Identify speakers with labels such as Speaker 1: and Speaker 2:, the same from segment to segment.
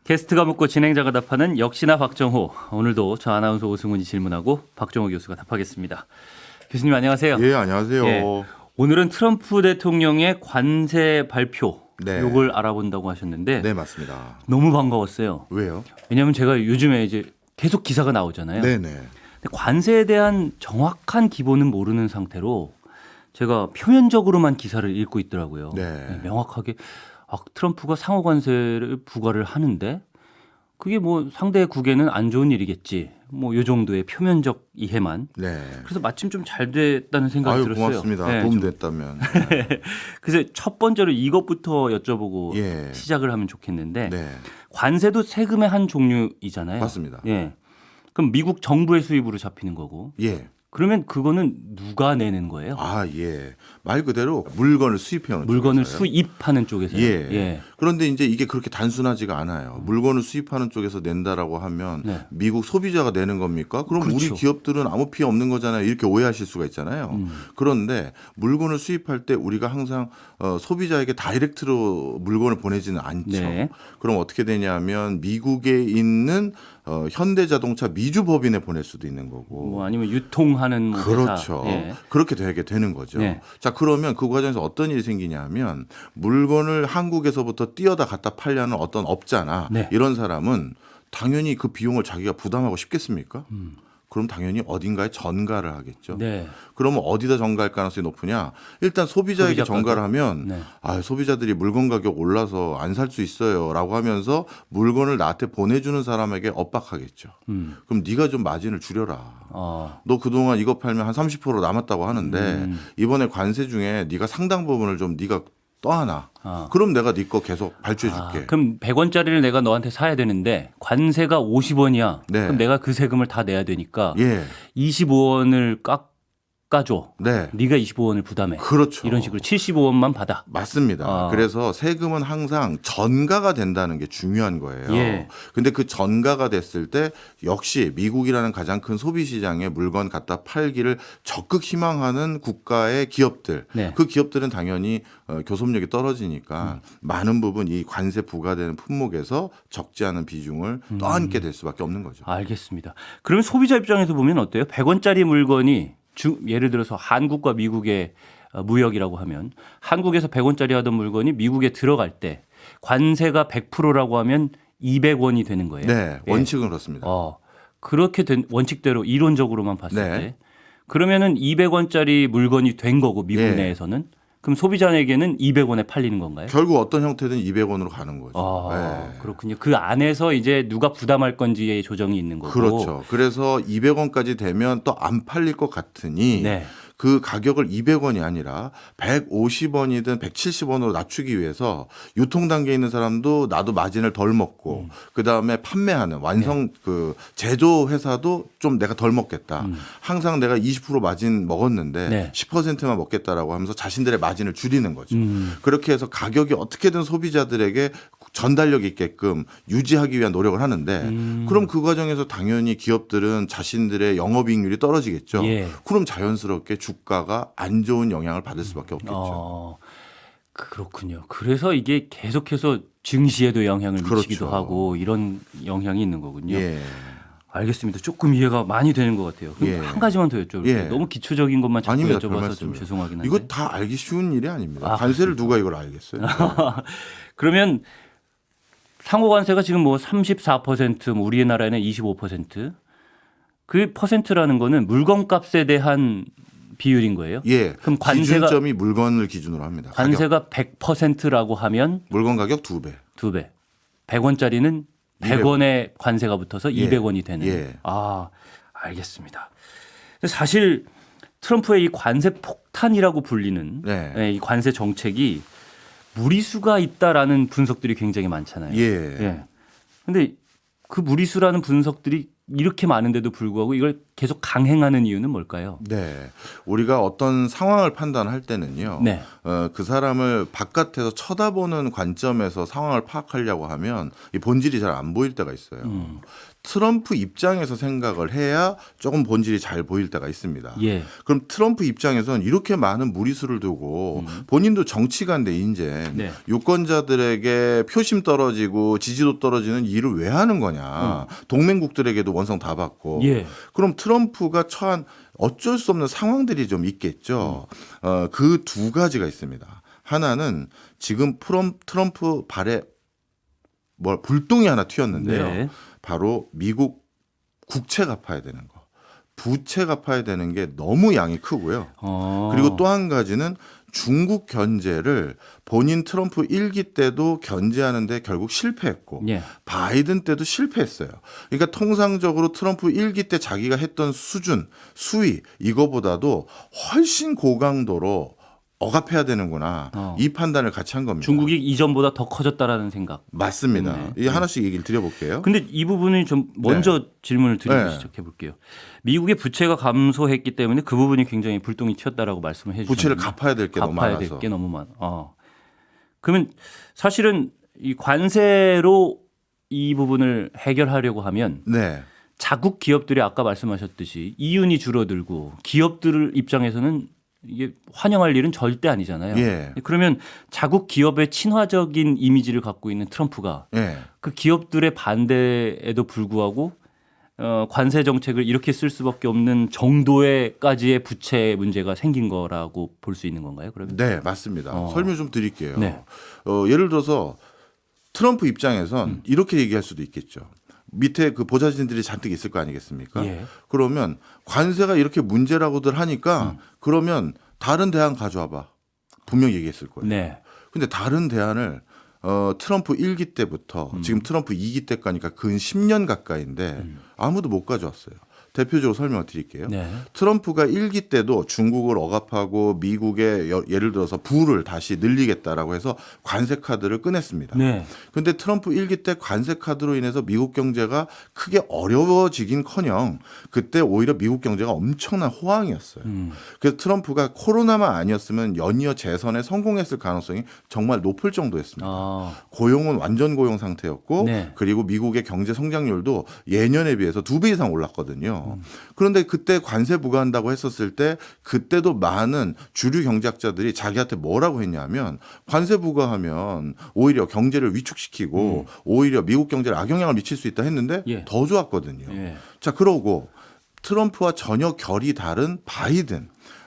Speaker 1: 게스트가 묻고 진행자가 답하는 역시나 박정호. 오늘도 저 아나운서 오승훈이 질문하고 박정호 교수가 답하겠습니다. 교수님 안녕하세요.
Speaker 2: 예, 안녕하세요.
Speaker 1: 예, 오늘은 트럼프 대통령의 관세 발표
Speaker 2: 네.
Speaker 1: 요걸 알아본다고 하셨는데
Speaker 2: 네, 맞습니다.
Speaker 1: 너무 반가웠어요.
Speaker 2: 왜요?
Speaker 1: 왜냐하면 제가 요즘에 이제 계속 기사가 나오잖아요.
Speaker 2: 네네.
Speaker 1: 근데 관세에 대한 정확한 기본은 모르는 상태로 제가 표면적으로만 기사를 읽고 있더라고요.
Speaker 2: 네.
Speaker 1: 명확하게 트럼프가 상호 관세를 부과를 하는데 그게 뭐 상대 국에는 안 좋은 일이겠지. 뭐 요 정도의 표면적 이해만.
Speaker 2: 네.
Speaker 1: 그래서 마침 좀 잘 됐다는 생각이
Speaker 2: 아유,
Speaker 1: 들었어요.
Speaker 2: 고맙습니다.
Speaker 1: 네,
Speaker 2: 도움
Speaker 1: 좀.
Speaker 2: 됐다면.
Speaker 1: 그래서 첫 번째로 이것부터 여쭤보고
Speaker 2: 예.
Speaker 1: 시작을 하면 좋겠는데
Speaker 2: 네.
Speaker 1: 관세도 세금의 한 종류이잖아요.
Speaker 2: 맞습니다.
Speaker 1: 예. 그럼 미국 정부의 수입으로 잡히는 거고.
Speaker 2: 예.
Speaker 1: 그러면 그거는 누가 내는 거예요?
Speaker 2: 아, 예. 말 그대로 물건을 수입해오는
Speaker 1: 물건을
Speaker 2: 쪽에서요.
Speaker 1: 수입하는 쪽에서요.
Speaker 2: 예. 그런데 이제 이게 그렇게 단순하지가 않아요. 물건을 수입하는 쪽에서 낸다라고 하면
Speaker 1: 네.
Speaker 2: 미국 소비자가 내는 겁니까? 그럼
Speaker 1: 그렇죠.
Speaker 2: 우리 기업들은 아무 피해 없는 거잖아요. 이렇게 오해하실 수가 있잖아요. 그런데 물건을 수입할 때 우리가 항상 소비자에게 다이렉트로 물건을 보내지는 않죠.
Speaker 1: 네.
Speaker 2: 그럼 어떻게 되냐면 미국에 있는 현대자동차 미주법인에 보낼 수도 있는 거고.
Speaker 1: 뭐 아니면 유통하는 뭐
Speaker 2: 그렇죠.
Speaker 1: 회사. 예.
Speaker 2: 그렇게 되게 되는 거죠.
Speaker 1: 네.
Speaker 2: 자, 그러면 그 과정에서 어떤 일이 생기냐면 물건을 한국에서부터 띄어다 갖다 팔려는 어떤 업자나
Speaker 1: 네.
Speaker 2: 이런 사람은 당연히 그 비용을 자기가 부담하고 싶겠습니까? 그럼 당연히 어딘가에 전가를 하겠죠.
Speaker 1: 네.
Speaker 2: 그러면 어디다 전가할 가능성이 높으냐? 일단 소비자에게
Speaker 1: 소비자
Speaker 2: 전가를
Speaker 1: 가격.
Speaker 2: 하면
Speaker 1: 네.
Speaker 2: 소비자들이 물건 가격 올라서 안 살 수 있어요라고 하면서 물건을 나한테 보내주는 사람에게 압박하겠죠. 그럼 네가 좀 마진을 줄여라. 너 그동안 이거 팔면 한 30% 남았다고 하는데 이번에 관세 중에 네가 상당 부분을 좀 네가 떠안아. 그럼 내가 네 거 계속 발주해 줄게.
Speaker 1: 그럼 100원짜리를 내가 너한테 사야 되는데 관세가 50원이야.
Speaker 2: 네.
Speaker 1: 그럼 내가 그 세금을 다 내야 되니까
Speaker 2: 예.
Speaker 1: 25원을 깎아줘.
Speaker 2: 네.
Speaker 1: 네가 25원을 부담해.
Speaker 2: 그렇죠.
Speaker 1: 이런 식으로 75원만 받아.
Speaker 2: 맞습니다. 그래서 세금은 항상 전가가 된다는 게 중요한 거예요.
Speaker 1: 예.
Speaker 2: 근데 그 전가가 됐을 때 역시 미국이라는 가장 큰 소비 시장에 물건 갖다 팔기를 적극 희망하는 국가의 기업들.
Speaker 1: 네.
Speaker 2: 그 기업들은 당연히 교섭력이 떨어지니까 많은 부분 이 관세 부과되는 품목에서 적지 않은 비중을 떠안게 될 수밖에 없는 거죠.
Speaker 1: 알겠습니다. 그러면 소비자 입장에서 보면 어때요? 100원짜리 물건이 예를 들어서 한국과 미국의 무역이라고 하면 한국에서 100원짜리 하던 물건이 미국에 들어갈 때 관세가 100%라고 하면 200원이 되는 거예요.
Speaker 2: 네,
Speaker 1: 예.
Speaker 2: 원칙은 그렇습니다.
Speaker 1: 그렇게 된 원칙대로 이론적으로만 봤을
Speaker 2: 네.
Speaker 1: 때 그러면은 200원짜리 물건이 된 거고 미국
Speaker 2: 예.
Speaker 1: 내에서는 그럼 소비자에게는 200원에 팔리는 건가요?
Speaker 2: 결국 어떤 형태든 200원으로 가는 거죠. 네.
Speaker 1: 그렇군요. 그 안에서 이제 누가 부담할 건지의 조정이 있는 거고.
Speaker 2: 그렇죠. 그래서 200원까지 되면 또 안 팔릴 것 같으니
Speaker 1: 네.
Speaker 2: 그 가격을 200원이 아니라 150원이든 170원으로 낮추기 위해서 유통 단계에 있는 사람도 나도 마진을 덜 먹고 그다음에 판매하는 완성 그 제조 회사도 좀 내가 덜 먹겠다. 항상 내가 20% 마진 먹었는데
Speaker 1: 네.
Speaker 2: 10%만 먹겠다라고 하면서 자신들의 마진을 줄이는 거죠. 그렇게 해서 가격이 어떻게든 소비자들에게 전달력 있게끔 유지하기 위한 노력을 하는데 그럼 그 과정에서 당연히 기업들은 자신들의 영업이익률이 떨어지겠죠.
Speaker 1: 예.
Speaker 2: 그럼 자연스럽게 주가가 안 좋은 영향을 받을 수밖에 없겠죠.
Speaker 1: 그렇군요. 그래서 이게 계속해서 증시에도 영향을 미치기도
Speaker 2: 그렇죠.
Speaker 1: 하고 이런 영향이 있는 거군요.
Speaker 2: 예.
Speaker 1: 알겠습니다. 조금 이해가 많이 되는 것 같아요. 그럼
Speaker 2: 예.
Speaker 1: 한 가지만 더 여쭤볼게요.
Speaker 2: 예.
Speaker 1: 너무 기초적인 것만 자꾸
Speaker 2: 아닙니다. 별
Speaker 1: 여쭤봐서 좀
Speaker 2: 말씀을.
Speaker 1: 죄송하긴 한데.
Speaker 2: 이거 다 알기 쉬운 일이 아닙니다.
Speaker 1: 아,
Speaker 2: 관세를 누가 이걸 알겠어요?
Speaker 1: 그러면 상호관세가 지금 뭐 34%, 뭐 우리나라에는 25%. 그 퍼센트라는 거는 물건값에 대한 비율인 거예요?
Speaker 2: 예.
Speaker 1: 그럼 관세가
Speaker 2: 기준점이 물건을 기준으로 합니다. 가격.
Speaker 1: 관세가 100%라고 하면
Speaker 2: 물건 가격 2배.
Speaker 1: 2배. 100원짜리는 100원에 관세가 붙어서
Speaker 2: 예.
Speaker 1: 200원이 되는.
Speaker 2: 예.
Speaker 1: 알겠습니다. 사실 트럼프의 이 관세 폭탄이라고 불리는
Speaker 2: 네.
Speaker 1: 이 관세 정책이 무리수가 있다라는 분석들이 굉장히 많잖아요.
Speaker 2: 예.
Speaker 1: 근데 그 무리수라는 분석들이 이렇게 많은데도 불구하고 이걸 계속 강행하는 이유는 뭘까요?
Speaker 2: 네. 우리가 어떤 상황을 판단할 때는요.
Speaker 1: 네.
Speaker 2: 그 사람을 바깥에서 쳐다보는 관점에서 상황을 파악하려고 하면 이 본질이 잘 안 보일 때가 있어요. 트럼프 입장에서 생각을 해야 조금 본질이 잘 보일 때가 있습니다.
Speaker 1: 예.
Speaker 2: 그럼 트럼프 입장에서는 이렇게 많은 무리수를 두고 본인도 정치가인데 이제
Speaker 1: 네.
Speaker 2: 유권자들에게 표심 떨어지고 지지도 떨어지는 일을 왜 하는 거냐. 동맹국들에게도 원성 다 받고.
Speaker 1: 예.
Speaker 2: 그럼 트럼프가 처한 어쩔 수 없는 상황들이 좀 있겠죠. 그 두 가지가 있습니다. 하나는 지금 트럼프 발에 불똥이 하나 튀었는데요.
Speaker 1: 네.
Speaker 2: 바로 미국 국채 갚아야 되는 거. 부채 갚아야 되는 게 너무 양이 크고요. 그리고 또 한 가지는 중국 견제를 본인 트럼프 1기 때도 견제하는데 결국 실패했고
Speaker 1: 예.
Speaker 2: 바이든 때도 실패했어요. 그러니까 통상적으로 트럼프 1기 때 자기가 했던 수준, 수위 이거보다도 훨씬 고강도로 억압해야 되는구나. 이 판단을 같이 한 겁니다.
Speaker 1: 중국이 이전보다 더 커졌다라는 생각.
Speaker 2: 맞습니다.
Speaker 1: 네.
Speaker 2: 이 하나씩 얘기를 드려볼게요.
Speaker 1: 근데 이 부분이 좀 먼저 질문을 드리고
Speaker 2: 네.
Speaker 1: 시작해 볼게요. 미국의 부채가 감소했기 때문에 그 부분이 굉장히 불똥이 튀었다라고 말씀을 해 주셨는데
Speaker 2: 부채를 갚아야 될 게 너무
Speaker 1: 갚아야
Speaker 2: 많아서.
Speaker 1: 될 게 너무 많아. 그러면 사실은 이 관세로 이 부분을 해결하려고 하면
Speaker 2: 네.
Speaker 1: 자국 기업들이 아까 말씀하셨듯이 이윤이 줄어들고 기업들 입장에서는 이게 환영할 일은 절대 아니잖아요.
Speaker 2: 예.
Speaker 1: 그러면 자국 기업의 친화적인 이미지를 갖고 있는 트럼프가
Speaker 2: 예.
Speaker 1: 그 기업들의 반대에도 불구하고 관세 정책을 이렇게 쓸 수밖에 없는 정도의까지의 부채 문제가 생긴 거라고 볼 수 있는 건가요? 그러면?
Speaker 2: 네, 맞습니다. 설명 좀 드릴게요.
Speaker 1: 네.
Speaker 2: 예를 들어서 트럼프 입장에선 이렇게 얘기할 수도 있겠죠. 밑에 그 보좌진들이 잔뜩 있을 거 아니겠습니까?
Speaker 1: 예.
Speaker 2: 그러면 관세가 이렇게 문제라고들 하니까 그러면 다른 대안 가져와봐. 분명히 얘기했을 거예요.
Speaker 1: 네.
Speaker 2: 근데 다른 대안을 트럼프 1기 때부터 지금 트럼프 2기 때까지니까 근 10년 가까이인데 아무도 못 가져왔어요. 대표적으로 설명을 드릴게요.
Speaker 1: 네.
Speaker 2: 트럼프가 1기 때도 중국을 억압하고 미국의 예를 들어서 부를 다시 늘리겠다라고 해서 관세 카드를 꺼냈습니다.
Speaker 1: 네.
Speaker 2: 근데 트럼프 1기 때 관세 카드로 인해서 미국 경제가 크게 어려워지긴커녕 그때 오히려 미국 경제가 엄청난 호황이었어요. 그래서 트럼프가 코로나만 아니었으면 연이어 재선에 성공했을 가능성이 정말 높을 정도였습니다. 고용은 완전 고용 상태였고
Speaker 1: 네.
Speaker 2: 그리고 미국의 경제 성장률도 예년에 비해서 2배 이상 올랐거든요. 그런데 그때 관세 부과한다고 했었을 때 그때도 많은 주류 경제학자들이 자기한테 뭐라고 했냐면 관세 부과하면 오히려 경제를 위축시키고 오히려 미국 경제를 악영향을 미칠 수 있다 했는데
Speaker 1: 예.
Speaker 2: 더 좋았거든요.
Speaker 1: 예.
Speaker 2: 자, 그러고 트럼프와 전혀 결이 다른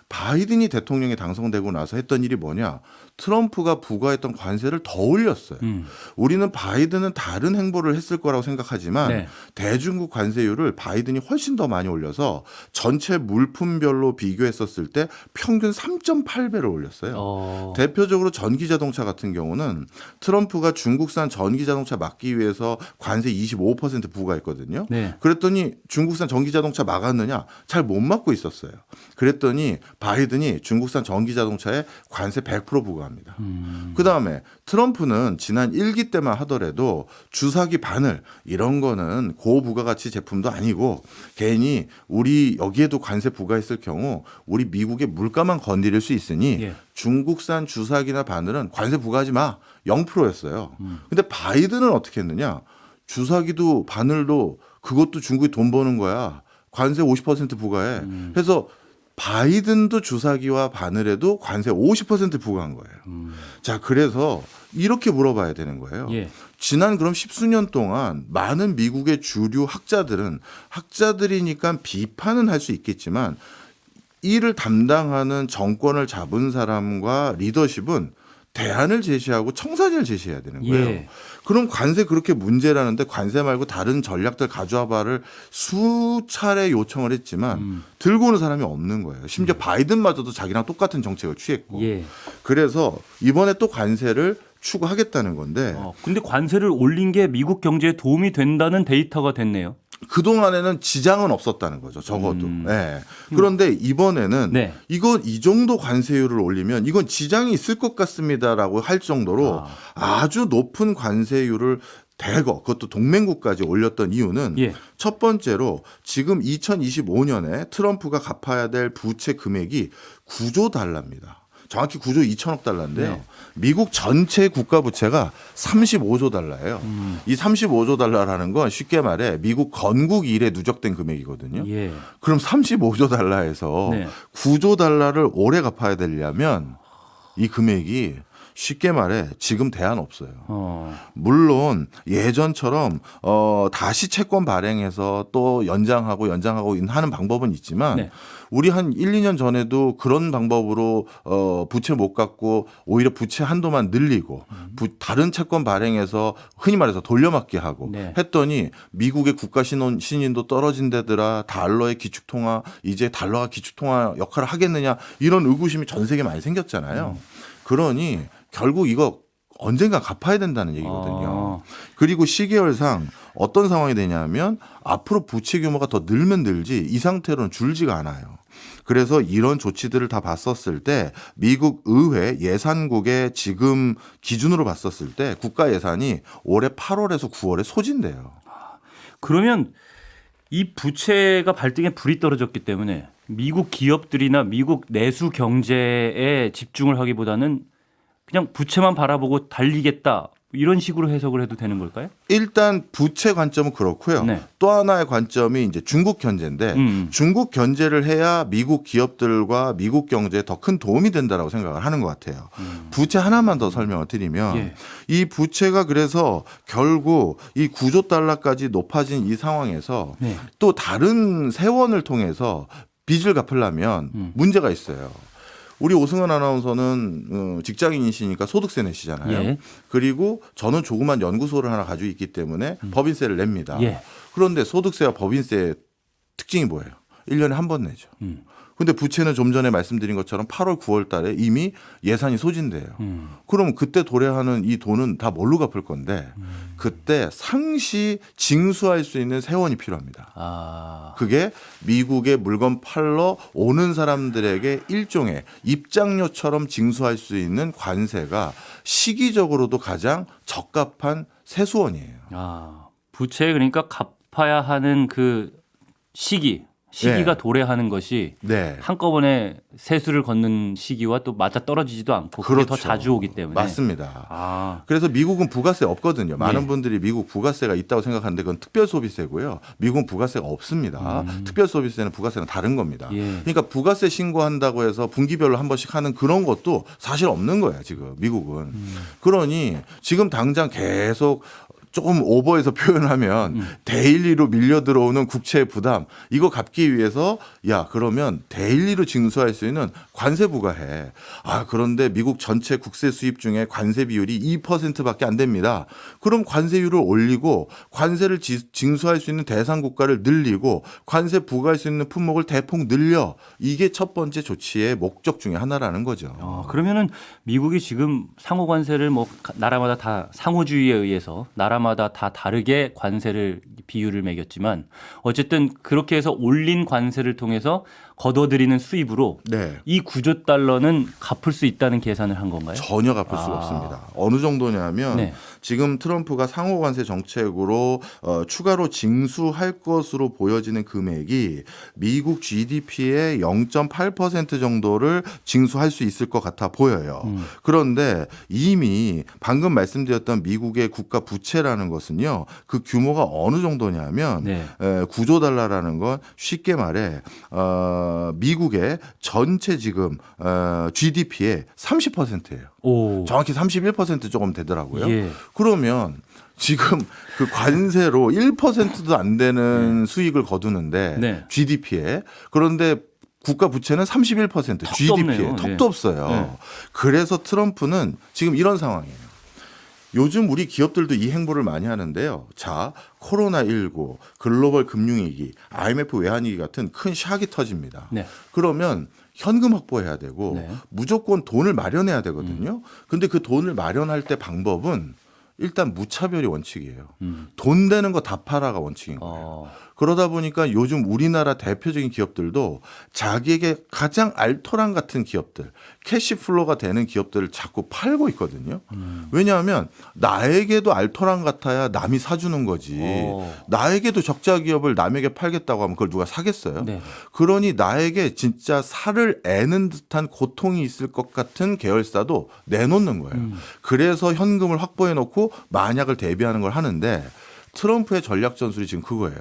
Speaker 2: 바이든이 대통령에 당선되고 나서 했던 일이 뭐냐? 트럼프가 부과했던 관세를 더 올렸어요. 우리는 바이든은 다른 행보를 했을 거라고 생각하지만
Speaker 1: 네.
Speaker 2: 대중국 관세율을 바이든이 훨씬 더 많이 올려서 전체 물품별로 비교했었을 때 평균 3.8배를 올렸어요. 대표적으로 전기자동차 같은 경우는 트럼프가 중국산 전기자동차 막기 위해서 관세 25% 부과했거든요.
Speaker 1: 네.
Speaker 2: 그랬더니 중국산 전기자동차 막았느냐? 잘 못 막고 있었어요. 그랬더니 바이든이 중국산 전기자동차에 관세 100% 부과합니다. 그다음에 트럼프는 지난 1기 때만 하더라도 주사기 바늘 이런 거는 고부가가치 제품도 아니고 괜히 우리 여기에도 관세 부과했을 경우 우리 미국의 물가만 건드릴 수 있으니
Speaker 1: 예.
Speaker 2: 중국산 주사기나 바늘은 관세 부과하지 마. 0%였어요. 근데 바이든은 어떻게 했느냐? 주사기도 바늘도 그것도 중국이 돈 버는 거야. 관세 50% 부과해. 그래서 바이든도 주사기와 바늘에도 관세 50% 부과한 거예요. 자, 그래서 이렇게 물어봐야 되는 거예요.
Speaker 1: 예.
Speaker 2: 지난 그럼 10수년 동안 많은 미국의 주류 학자들이니까 비판은 할 수 있겠지만 이를 담당하는 정권을 잡은 사람과 리더십은 대안을 제시하고 청사진을 제시해야 되는 거예요.
Speaker 1: 예.
Speaker 2: 그럼 관세 그렇게 문제라는데 관세 말고 다른 전략들 가져와 봐를 수차례 요청을 했지만 들고 오는 사람이 없는 거예요. 심지어 바이든마저도 자기랑 똑같은 정책을 취했고.
Speaker 1: 예.
Speaker 2: 그래서 이번에 또 관세를 추구하겠다는 건데
Speaker 1: 근데 관세를 올린 게 미국 경제에 도움이 된다는 데이터가 됐네요.
Speaker 2: 그동안에는 지장은 없었다는 거죠. 적어도. 네. 그런데 이번에는
Speaker 1: 네.
Speaker 2: 이 정도 관세율을 올리면 이건 지장이 있을 것 같습니다라고 할 정도로 아주 높은 관세율을 대거 그것도 동맹국까지 올렸던 이유는
Speaker 1: 예.
Speaker 2: 첫 번째로 지금 2025년에 트럼프가 갚아야 될 부채 금액이 9조 달러입니다. 정확히 9조 2천억 달러인데요.
Speaker 1: 네.
Speaker 2: 미국 전체 국가 부채가 35조 달러예요. 이 35조 달러라는 건 쉽게 말해 미국 건국 이래 누적된 금액이거든요.
Speaker 1: 예.
Speaker 2: 그럼 35조 달러에서
Speaker 1: 네.
Speaker 2: 9조 달러를 올해 갚아야 되려면 이 금액이 쉽게 말해 지금 대안 없어요. 물론 예전처럼 다시 채권 발행해서 또 연장하고 하는 방법은 있지만
Speaker 1: 네.
Speaker 2: 우리 한 1, 2년 전에도 그런 방법으로 부채 못 갚고 오히려 부채 한도만 늘리고 다른 채권 발행해서 흔히 말해서 돌려막기 하고
Speaker 1: 네.
Speaker 2: 했더니 미국의 국가 신인도 떨어진 데더라. 달러의 기축통화 이제 달러가 기축통화 역할을 하겠느냐 이런 의구심이 전 세계에 많이 생겼잖아요. 그러니 결국 이거 언젠가 갚아야 된다는 얘기거든요. 그리고 시계열상 어떤 상황이 되냐면 앞으로 부채 규모가 더 늘면 늘지 이 상태로는 줄지가 않아요. 그래서 이런 조치들을 다 봤었을 때 미국 의회 예산국의 지금 기준으로 봤었을 때 국가 예산이 올해 8월에서 9월에 소진돼요.
Speaker 1: 그러면 이 부채가 발등에 불이 떨어졌기 때문에 미국 기업들이나 미국 내수 경제에 집중을 하기보다는 그냥 부채만 바라보고 달리겠다 이런 식으로 해석을 해도 되는 걸까요?
Speaker 2: 일단 부채 관점은 그렇고요.
Speaker 1: 네.
Speaker 2: 또 하나의 관점이 이제 중국 견제인데 중국 견제를 해야 미국 기업들과 미국 경제에 더 큰 도움이 된다라고 생각을 하는 것 같아요. 부채 하나만 더 설명을 드리면
Speaker 1: 예.
Speaker 2: 이 부채가 그래서 결국 이 9조 달러까지 높아진 이 상황에서
Speaker 1: 네.
Speaker 2: 또 다른 세원을 통해서 빚을 갚으려면 문제가 있어요. 우리 오승환 아나운서는 직장인이시니까 소득세 내시잖아요.
Speaker 1: 예.
Speaker 2: 그리고 저는 조그만 연구소를 하나 가지고 있기 때문에 법인세를 냅니다.
Speaker 1: 예.
Speaker 2: 그런데 소득세와 법인세의 특징이 뭐예요? 1년에 한 번 내죠. 근데 부채는 좀 전에 말씀드린 것처럼 8월, 9월 달에 이미 예산이 소진돼요. 그럼 그때 도래하는 이 돈은 다 뭘로 갚을 건데 그때 상시 징수할 수 있는 세원이 필요합니다. 그게 미국의 물건 팔러 오는 사람들에게 일종의 입장료처럼 징수할 수 있는 관세가 시기적으로도 가장 적합한 세수원이에요.
Speaker 1: 부채 그러니까 갚아야 하는 그 시기가
Speaker 2: 네.
Speaker 1: 도래하는 것이
Speaker 2: 네.
Speaker 1: 한꺼번에 세수를 걷는 시기와 또 맞아 떨어지지도 않고 그게 더 자주 오기 때문에
Speaker 2: 맞습니다. 그래서 미국은 부가세 없거든요. 많은
Speaker 1: 네.
Speaker 2: 분들이 미국 부가세가 있다고 생각하는데 그건 특별소비세고요. 미국은 부가세가 없습니다. 특별소비세는 부가세는 다른 겁니다.
Speaker 1: 예.
Speaker 2: 그러니까 부가세 신고한다고 해서 분기별로 한 번씩 하는 그런 것도 사실 없는 거예요. 지금 미국은. 그러니 지금 당장 계속 조금 오버해서 표현하면 데일리로 밀려 들어오는 국채 부담 이거 갚기 위해서 야 그러면 데일리로 징수할 수 있는 관세 부과해. 그런데 미국 전체 국세 수입 중에 관세 비율이 2%밖에 안 됩니다. 그럼 관세율을 올리고 관세를 징수할 수 있는 대상 국가를 늘리고 관세 부과할 수 있는 품목을 대폭 늘려. 이게 첫 번째 조치의 목적 중에 하나라는 거죠.
Speaker 1: 그러면은 미국이 지금 상호 관세를 뭐 나라마다 다 상호주의에 의해서 나라마다 다 다르게 관세를 비율을 매겼지만 어쨌든 그렇게 해서 올린 관세를 통해서 걷어들이는 수입으로
Speaker 2: 네.
Speaker 1: 이 9조 달러는 갚을 수 있다는 계산을 한 건가요?
Speaker 2: 전혀 갚을 수가 없습니다. 어느 정도냐면
Speaker 1: 네.
Speaker 2: 지금 트럼프가 상호관세 정책으로 추가로 징수할 것으로 보여지는 금액이 미국 GDP의 0.8% 정도를 징수할 수 있을 것 같아 보여요. 그런데 이미 방금 말씀드렸던 미국의 국가 부채라는 것은요. 그 규모가 어느 정도냐면
Speaker 1: 네.
Speaker 2: 9조 달러라는 건 쉽게 말해 미국의 전체 지금 GDP의 30%예요. 정확히 31% 조금 되더라고요.
Speaker 1: 예.
Speaker 2: 그러면 지금 그 관세로 1%도 안 되는 수익을 거두는데
Speaker 1: 네.
Speaker 2: GDP에 그런데 국가 부채는 31% GDP에
Speaker 1: 없네요.
Speaker 2: 턱도 없어요.
Speaker 1: 네.
Speaker 2: 그래서 트럼프는 지금 이런 상황이에요. 요즘 우리 기업들도 이 행보를 많이 하는데요. 자, 코로나19, 글로벌 금융위기, IMF 외환위기 같은 큰 샥이 터집니다.
Speaker 1: 네.
Speaker 2: 그러면 현금 확보해야 되고
Speaker 1: 네.
Speaker 2: 무조건 돈을 마련해야 되거든요. 근데 그 돈을 마련할 때 방법은 일단 무차별이 원칙이에요. 돈 되는 거 다 팔아가 원칙인 거예요. 그러다 보니까 요즘 우리나라 대표적인 기업들도 자기에게 가장 알토란 같은 기업들, 캐시플로가 되는 기업들을 자꾸 팔고 있거든요. 왜냐하면 나에게도 알토란 같아야 남이 사주는 거지. 나에게도 적자 기업을 남에게 팔겠다고 하면 그걸 누가 사겠어요?
Speaker 1: 네.
Speaker 2: 그러니 나에게 진짜 살을 애는 듯한 고통이 있을 것 같은 계열사도 내놓는 거예요. 그래서 현금을 확보해 놓고 만약을 대비하는 걸 하는데 트럼프의 전략 전술이 지금 그거예요.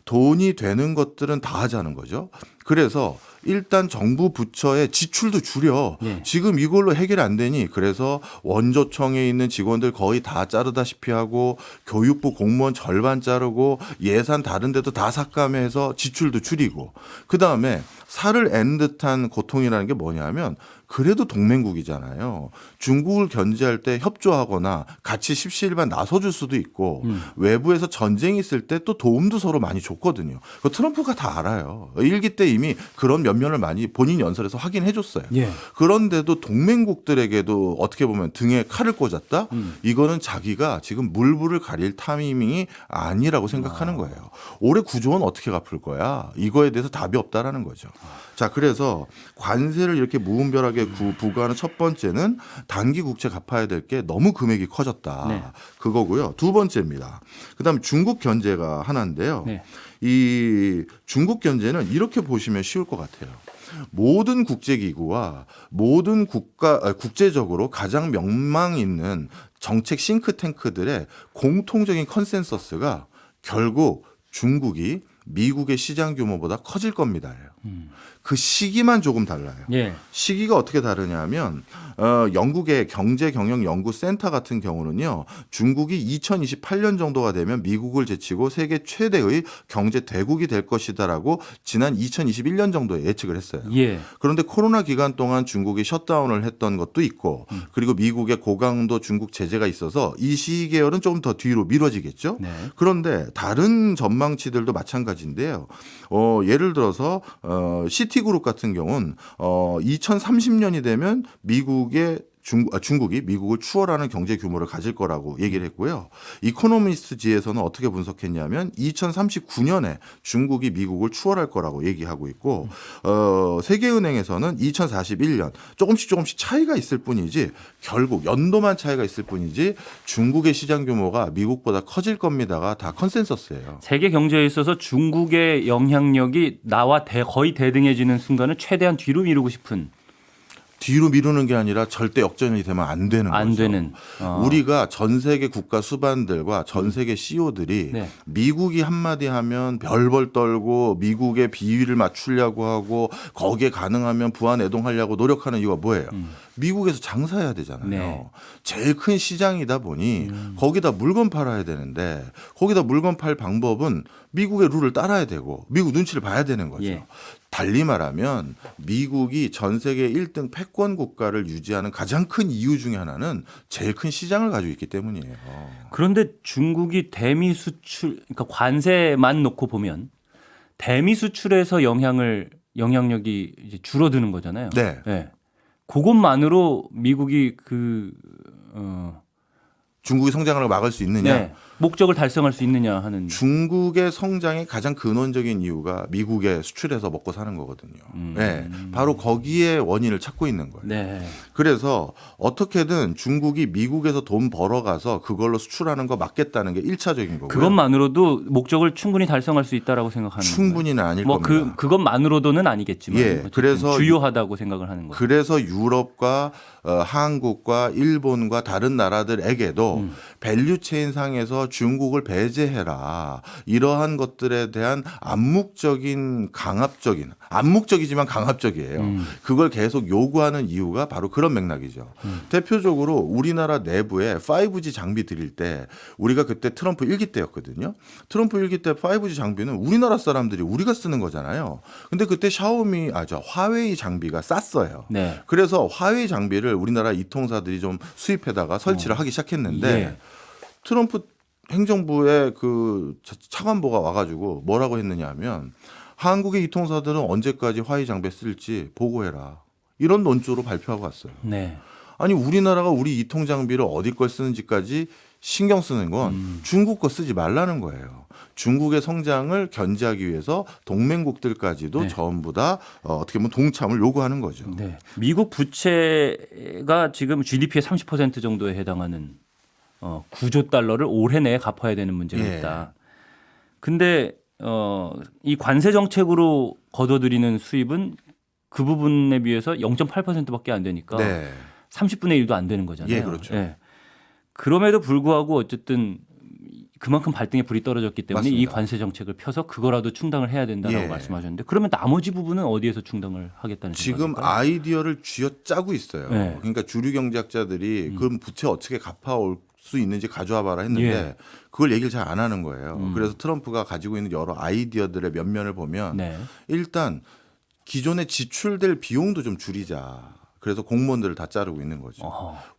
Speaker 2: 돈이 되는 것들은 다 하자는 거죠. 그래서 일단 정부 부처의 지출도 줄여.
Speaker 1: 네.
Speaker 2: 지금 이걸로 해결이 안 되니 그래서 원조청에 있는 직원들 거의 다 자르다시피 하고 교육부 공무원 절반 자르고 예산 다른 데도 다 삭감해서 지출도 줄이고 그다음에 살을 앤 듯한 고통이라는 게 뭐냐면 그래도 동맹국이잖아요. 중국을 견제할 때 협조하거나 같이 십시일반 나서줄 수도 있고 외부에서 전쟁이 있을 때 또 도움도 서로 많이 줬거든요. 그 트럼프가 다 알아요. 일기 때 이미 그런 면면을 많이 본인 연설에서 확인해 줬어요.
Speaker 1: 예.
Speaker 2: 그런데도 동맹국들에게도 어떻게 보면 등에 칼을 꽂았다? 이거는 자기가 지금 물불을 가릴 타이밍이 아니라고 생각하는 거예요. 올해 9조 원 어떻게 갚을 거야? 이거에 대해서 답이 없다라는 거죠. 자, 그래서 관세를 이렇게 무분별하게 부과하는 첫 번째는 단기 국채 갚아야 될 게 너무 금액이 커졌다.
Speaker 1: 네.
Speaker 2: 그거고요. 두 번째입니다. 그다음 중국 견제가 하나인데요.
Speaker 1: 네.
Speaker 2: 이 중국 견제는 이렇게 보시면 쉬울 것 같아요. 모든 국제기구와 모든 국제적으로 가장 명망 있는 정책 싱크탱크들의 공통적인 컨센서스가 결국 중국이 미국의 시장 규모보다 커질 겁니다. 그 시기만 조금 달라요.
Speaker 1: 예.
Speaker 2: 시기가 어떻게 다르냐면 영국의 경제경영연구센터 같은 경우는요. 중국이 2028년 정도가 되면 미국을 제치고 세계 최대의 경제 대국이 될 것이다라고 지난 2021년 정도에 예측을 했어요.
Speaker 1: 예.
Speaker 2: 그런데 코로나 기간 동안 중국이 셧다운을 했던 것도 있고 그리고 미국의 고강도 중국 제재가 있어서 이 시계열은 조금 더 뒤로 미뤄지겠죠.
Speaker 1: 네.
Speaker 2: 그런데 다른 전망치들도 마찬가지인데요. 예를 들어서 시티그룹 같은 경우는 2030년이 되면 중국이 미국을 추월하는 경제 규모를 가질 거라고 얘기를 했고요. 이코노미스트지에서는 어떻게 분석했냐면 2039년에 중국이 미국을 추월할 거라고 얘기하고 있고 세계은행에서는 2041년 조금씩 차이가 있을 뿐이지 결국 연도만 차이가 있을 뿐이지 중국의 시장 규모가 미국보다 커질 겁니다가 다 컨센서스예요.
Speaker 1: 세계 경제에 있어서 중국의 영향력이 나와 거의 대등해지는 순간을 최대한 뒤로 미루고 싶은.
Speaker 2: 뒤로 미루는 게 아니라 절대 역전이 되면 안 되는
Speaker 1: 안
Speaker 2: 거죠.
Speaker 1: 되는.
Speaker 2: 우리가 전 세계 국가 수반들과 전 세계 CEO들이
Speaker 1: 네.
Speaker 2: 미국이 한마디 하면 별벌 떨고 미국의 비위를 맞추려고 하고 거기에 가능하면 부안애동하려고 노력하는 이유가 뭐예요? 미국에서 장사해야 되잖아요.
Speaker 1: 네.
Speaker 2: 제일 큰 시장이다 보니 거기다 물건 팔아야 되는데 거기다 물건 팔 방법은 미국의 룰을 따라야 되고 미국 눈치를 봐야 되는 거죠.
Speaker 1: 예.
Speaker 2: 달리 말하면 미국이 전 세계 1등 패권 국가를 유지하는 가장 큰 이유 중에 하나는 제일 큰 시장을 가지고 있기 때문이에요.
Speaker 1: 그런데 중국이 대미 수출, 그러니까 관세만 놓고 보면 대미 수출에서 영향력이 이제 줄어드는 거잖아요.
Speaker 2: 네.
Speaker 1: 네. 그것만으로 미국이
Speaker 2: 중국의 성장을 막을 수 있느냐?
Speaker 1: 네. 목적을 달성할 수 있느냐 하는.
Speaker 2: 중국의 성장의 가장 근원적인 이유가 미국에 수출해서 먹고 사는 거거든요. 네, 바로 거기에 원인을 찾고 있는 거예요.
Speaker 1: 네.
Speaker 2: 그래서 어떻게든 중국이 미국에서 돈 벌어가서 그걸로 수출하는 거 막겠다는 게 1차적인 거고요.
Speaker 1: 그것만으로도 목적을 충분히 달성할 수 있다라고 생각하는 거예요.
Speaker 2: 충분히는 아닐
Speaker 1: 뭐
Speaker 2: 겁니다.
Speaker 1: 그것만으로도는 아니겠지만
Speaker 2: 예,
Speaker 1: 어쨌든
Speaker 2: 그래서
Speaker 1: 주요하다고 생각을 하는 거죠.
Speaker 2: 그래서 유럽과 한국과 일본과 다른 나라들에게도 밸류체인 상에서 중국을 배제해라. 이러한 것들에 대한 암묵적이지만 강압적이에요. 그걸 계속 요구하는 이유가 바로 그런 맥락이죠. 대표적으로 우리나라 내부에 5G 장비 드릴 때 우리가 그때 트럼프 1기 때였거든요. 트럼프 1기 때 5G 장비는 우리나라 사람들이 우리가 쓰는 거잖아요. 근데 그때 화웨이 장비가 쌌어요.
Speaker 1: 네.
Speaker 2: 그래서 화웨이 장비를 우리나라 이통사들이 좀 수입해다가 설치를 하기 시작했는데
Speaker 1: 예.
Speaker 2: 트럼프 행정부의 그 차관보가 와가지고 뭐라고 했느냐 하면 한국의 이통사들은 언제까지 화웨이 장비 쓸지 보고해라. 이런 논조로 발표하고 왔어요.
Speaker 1: 네.
Speaker 2: 아니 우리나라가 우리 이통 장비를 어디 걸 쓰는지까지 신경 쓰는 건 중국 거 쓰지 말라는 거예요. 중국의 성장을 견제하기 위해서 동맹국들까지도
Speaker 1: 네.
Speaker 2: 전부 다 어떻게 보면 동참을 요구하는 거죠.
Speaker 1: 네. 미국 부채가 지금 GDP의 30% 정도에 해당하는 9조 달러를 올해 내에 갚아야 되는 문제가
Speaker 2: 예.
Speaker 1: 있다. 근데 이 관세 정책으로 걷어들이는 수입은 그 부분에 비해서 0.8%밖에 안 되니까
Speaker 2: 네.
Speaker 1: 30분의 1도 안 되는 거잖아요.
Speaker 2: 예, 그렇죠.
Speaker 1: 그럼에도 불구하고 어쨌든 그만큼 발등에 불이 떨어졌기 때문에
Speaker 2: 맞습니다.
Speaker 1: 이 관세 정책을 펴서 그거라도 충당을 해야 된다고
Speaker 2: 예.
Speaker 1: 말씀하셨는데 그러면 나머지 부분은 어디에서 충당을 하겠다는
Speaker 2: 지금
Speaker 1: 생각일까요?
Speaker 2: 아이디어를 쥐어짜고 있어요.
Speaker 1: 네.
Speaker 2: 그러니까 주류 경제학자들이 그럼 부채 어떻게 갚아올 수 있는지 가져와 봐라 했는데 그걸 얘기를 잘 안 하는 거예요. 그래서 트럼프가 가지고 있는 여러 아이디어들의 면면을 보면
Speaker 1: 네.
Speaker 2: 일단 기존에 지출될 비용도 좀 줄이자. 그래서 공무원들을 다 자르고 있는 거죠.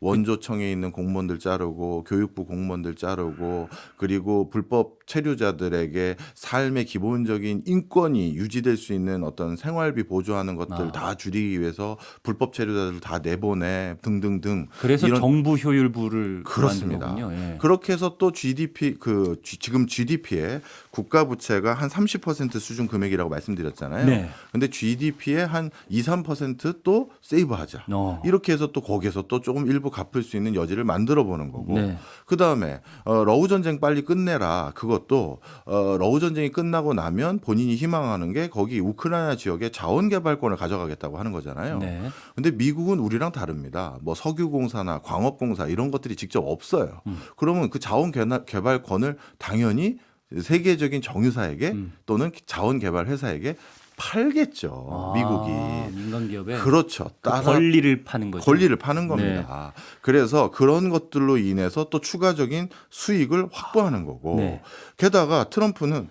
Speaker 2: 원조청에 있는 공무원들 자르고 교육부 공무원들 자르고 그리고 불법 체류자들에게 삶의 기본적인 인권이 유지될 수 있는 어떤 생활비 보조하는 것들 다 줄이기 위해서 불법 체류자들 다 내보내 등등등.
Speaker 1: 그래서
Speaker 2: 이런
Speaker 1: 정부 효율부를
Speaker 2: 그렇습니다.
Speaker 1: 만든 거군요. 예.
Speaker 2: 그렇게 해서 또 GDP 지금 GDP의 국가 부채가 한 30% 수준 금액이라고 말씀드렸잖아요.
Speaker 1: 네.
Speaker 2: 근데 GDP의 한 2, 3%또 세이브하자. 이렇게 해서 또 거기에서 또 조금 일부 갚을 수 있는 여지를 만들어 보는 거고.
Speaker 1: 네.
Speaker 2: 그다음에 러우 전쟁 빨리 끝내라. 그것도 러우 전쟁이 끝나고 나면 본인이 희망하는 게 거기 우크라이나 지역의 자원 개발권을 가져가겠다고 하는 거잖아요.
Speaker 1: 네.
Speaker 2: 근데 미국은 우리랑 다릅니다. 뭐 석유공사나 광업공사 이런 것들이 직접 없어요. 그러면 그 자원 개발권을 당연히 세계적인 정유사에게 또는 자원 개발 회사에게 팔겠죠. 미국이.
Speaker 1: 민간 기업에
Speaker 2: 그렇죠.
Speaker 1: 그 권리를 파는 거죠.
Speaker 2: 권리를 파는 겁니다. 그래서 그런 것들로 인해서 또 추가적인 수익을 확보하는 거고.
Speaker 1: 네.
Speaker 2: 게다가 트럼프는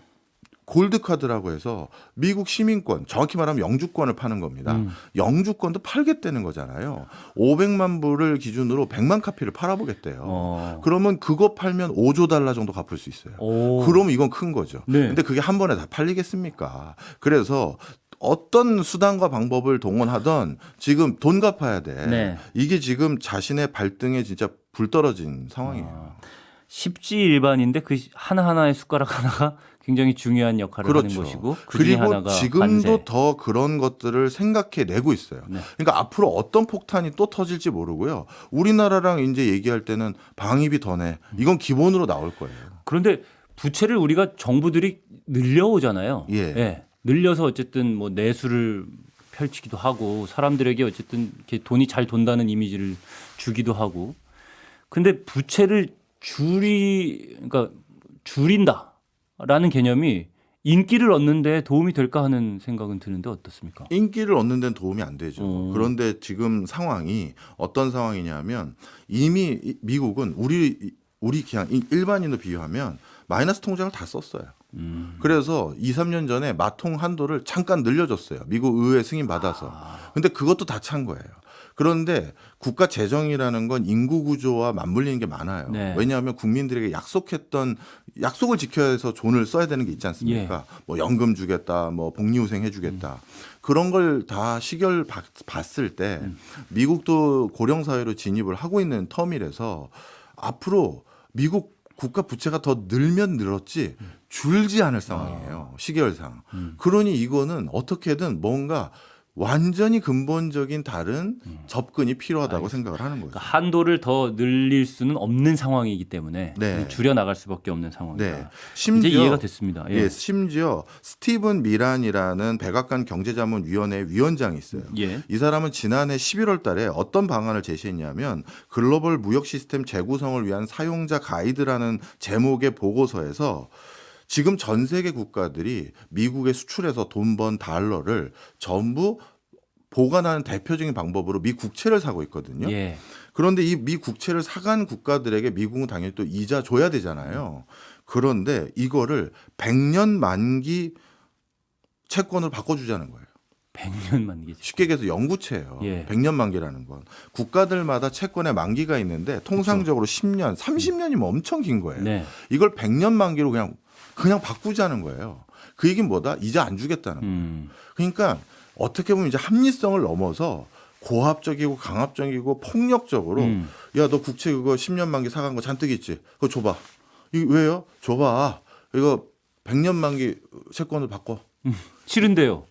Speaker 2: 골드카드라고 해서 미국 시민권, 정확히 말하면 영주권을 파는 겁니다. 영주권도 팔겠다는 거잖아요. 500만 불을 기준으로 100만 카피를 팔아보겠대요. 그러면 그거 팔면 5조 달러 정도 갚을 수 있어요. 그러면 이건 큰 거죠.
Speaker 1: 네.
Speaker 2: 근데 그게 한 번에 다 팔리겠습니까? 그래서 어떤 수단과 방법을 동원하던 지금 돈 갚아야 돼.
Speaker 1: 네.
Speaker 2: 이게 지금 자신의 발등에 진짜 불 떨어진 상황이에요.
Speaker 1: 십지 일반인데 그 하나하나의 숟가락 하나가 굉장히 중요한 역할을
Speaker 2: 그렇죠.
Speaker 1: 하는 것이고 그중에
Speaker 2: 그리고
Speaker 1: 하나가
Speaker 2: 지금도
Speaker 1: 관세.
Speaker 2: 더 그런 것들을 생각해 내고 있어요.
Speaker 1: 네.
Speaker 2: 그러니까 앞으로 어떤 폭탄이 또 터질지 모르고요. 우리나라랑 이제 얘기할 때는 방위비 더 내. 이건 기본으로 나올 거예요.
Speaker 1: 그런데 부채를 우리가 정부들이 늘려오잖아요.
Speaker 2: 예.
Speaker 1: 늘려서 어쨌든 뭐 내수를 펼치기도 하고 사람들에게 어쨌든 이렇게 돈이 잘 돈다는 이미지를 주기도 하고. 근데 부채를 그러니까 줄인다라는 개념이 인기를 얻는 데 도움이 될까 하는 생각은 드는데 어떻습니까?
Speaker 2: 인기를 얻는 데는 도움이 안 되죠. 그런데 지금 상황이 어떤 상황이냐면 이미 미국은 우리 그냥 일반인으로 비유하면 마이너스 통장을 다 썼어요. 그래서 2, 3년 전에 마통 한도를 잠깐 늘려줬어요. 미국 의회 승인 받아서. 근데 그것도 다 찬 거예요. 그런데 국가 재정이라는 건 인구 구조와 맞물리는 게 많아요.
Speaker 1: 네.
Speaker 2: 왜냐하면 국민들에게 약속했던 약속을 지켜야 해서 돈을 써야 되는 게 있지 않습니까? 뭐 연금 주겠다, 뭐 복리후생 해주겠다. 그런 걸 다 시결 봤을 때 미국도 고령 사회로 진입을 하고 있는 터밀에서 앞으로 미국 국가 부채가 더 늘면 늘었지 줄지 않을 상황이에요. 시계열상. 그러니 이거는 어떻게든 뭔가 완전히 근본적인 다른 접근이 필요하다고 생각을 하는 거죠.
Speaker 1: 그러니까 한도를 더 늘릴 수는 없는 상황이기 때문에
Speaker 2: 네.
Speaker 1: 줄여 나갈 수밖에 없는 상황이다.
Speaker 2: 네.
Speaker 1: 이제 이해가 됐습니다. 예.
Speaker 2: 예, 심지어 스티븐 미란이라는 백악관 경제자문위원회 위원장이 있어요.
Speaker 1: 예.
Speaker 2: 이 사람은 지난해 11월 달에 어떤 방안을 제시했냐면 글로벌 무역 시스템 재구성을 위한 사용자 가이드라는 제목의 보고서에서 지금 전 세계 국가들이 미국에 수출해서 돈 번 달러를 전부 보관하는 대표적인 방법으로 미 국채를 사고 있거든요.
Speaker 1: 예.
Speaker 2: 그런데 이 미 국채를 사간 국가들에게 미국은 당연히 또 이자 줘야 되잖아요. 그런데 이거를 100년 만기 채권으로 바꿔주자는 거예요.
Speaker 1: 100년 만기죠.
Speaker 2: 쉽게 얘기해서 영구채예요.
Speaker 1: 예.
Speaker 2: 100년 만기라는 건. 국가들마다 채권의 만기가 있는데 통상적으로 10년, 30년이면 엄청 긴 거예요.
Speaker 1: 네.
Speaker 2: 이걸 100년 만기로 그냥 바꾸자는 거예요. 그 얘기는 뭐다? 이자 안 주겠다는 거예요. 그러니까 어떻게 보면 이제 합리성을 넘어서 고압적이고 강압적이고 폭력적으로 야, 너 국채 그거 10년 만기 사간 거 잔뜩 있지? 그거 줘봐. 이거 왜요? 줘봐. 이거 100년 만기 채권을 바꿔.
Speaker 1: 싫은데요.